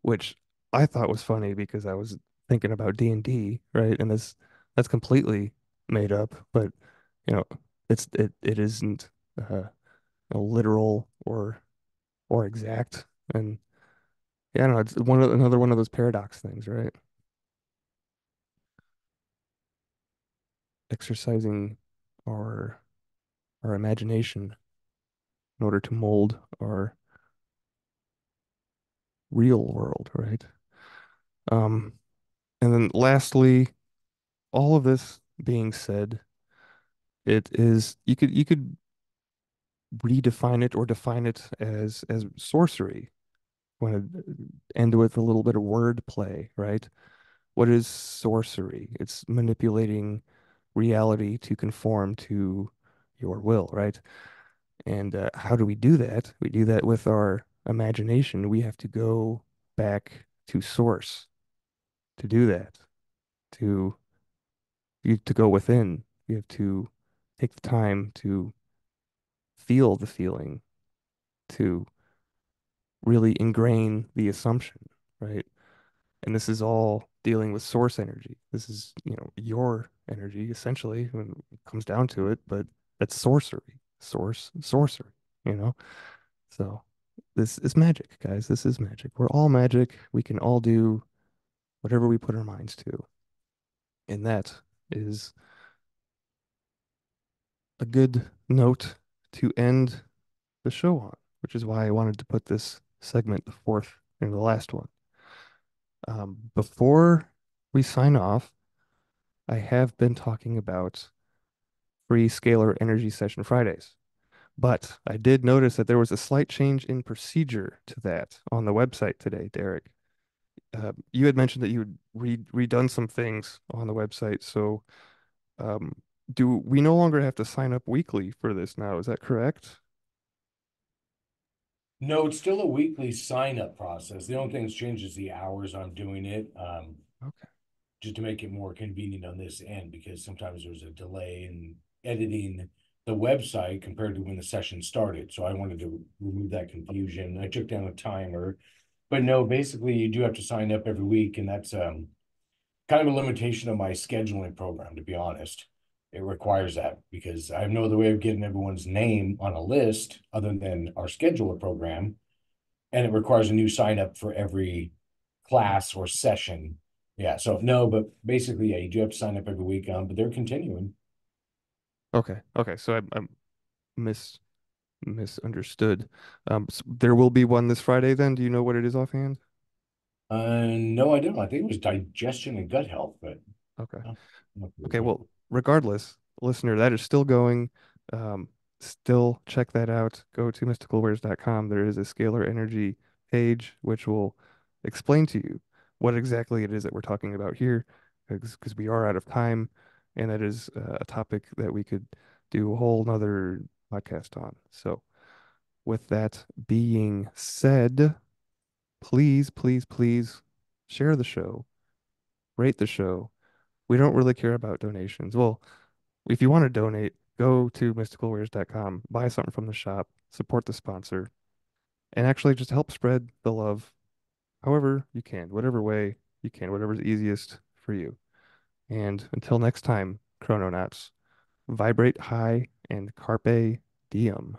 Speaker 2: which I thought was funny because I was thinking about D&D, right? And that's completely made up, but you know, it isn't literal or exact. And yeah, I don't know, it's another one of those paradox things, right? Exercising our our imagination in order to mold real world, right? Um, and then lastly, all of this being said, it is you could redefine it or define it as sorcery. Want to end with a little bit of word play, right? What is sorcery? It's manipulating reality to conform to your will, right? And how do we do that? We do that with our imagination. We have to go back to source to do that. To to go within. You have to take the time to feel the feeling, to really ingrain the assumption, right? And this is all dealing with source energy. This is, your energy essentially when it comes down to it, but that's sorcery. Sorcery, you know? So this is magic, guys. This is magic. We're all magic. We can all do whatever we put our minds to. And that is a good note to end the show on, which is why I wanted to put this segment, the fourth and the last one. Before we sign off, I have been talking about free scalar energy session Fridays. But I did notice that there was a slight change in procedure to that on the website today, Derek. You had mentioned that you had redone some things on the website. So, um, do we no longer have to sign up weekly for this now? Is that correct?
Speaker 7: No, it's still a weekly sign-up process. The only thing that's changed is the hours I'm doing it,
Speaker 2: Okay.
Speaker 7: just to make it more convenient on this end, because sometimes there's a delay in editing the website compared to when the session started. So I wanted to remove that confusion. I took down a timer, but no, basically you do have to sign up every week, and that's kind of a limitation of my scheduling program, to be honest. It requires that because I have no other way of getting everyone's name on a list other than our scheduler program. And it requires a new sign up for every class or session. Yeah, so no, but basically, yeah, you do have to sign up every week, but they're continuing.
Speaker 2: Okay. Okay. So I'm misunderstood. There will be one this Friday then. Do you know what it is offhand?
Speaker 7: No, I don't. I think it was digestion and gut health, but
Speaker 2: Okay.
Speaker 7: uh,
Speaker 2: Okay, well, regardless, listener, that is still going. Um, Still check that out. Go to mysticalwares.com. There is a scalar energy page which will explain to you what exactly it is that we're talking about here, because we are out of time, and that is a topic that we could do a whole nother podcast on. So, with that being said, please, please, please share the show, rate the show. We don't really care about donations. Well, if you want to donate, go to mysticalwares.com, buy something from the shop, support the sponsor, and actually just help spread the love however you can, whatever way you can, whatever's easiest for you. And until next time, Chrononauts, vibrate high and carpe diem.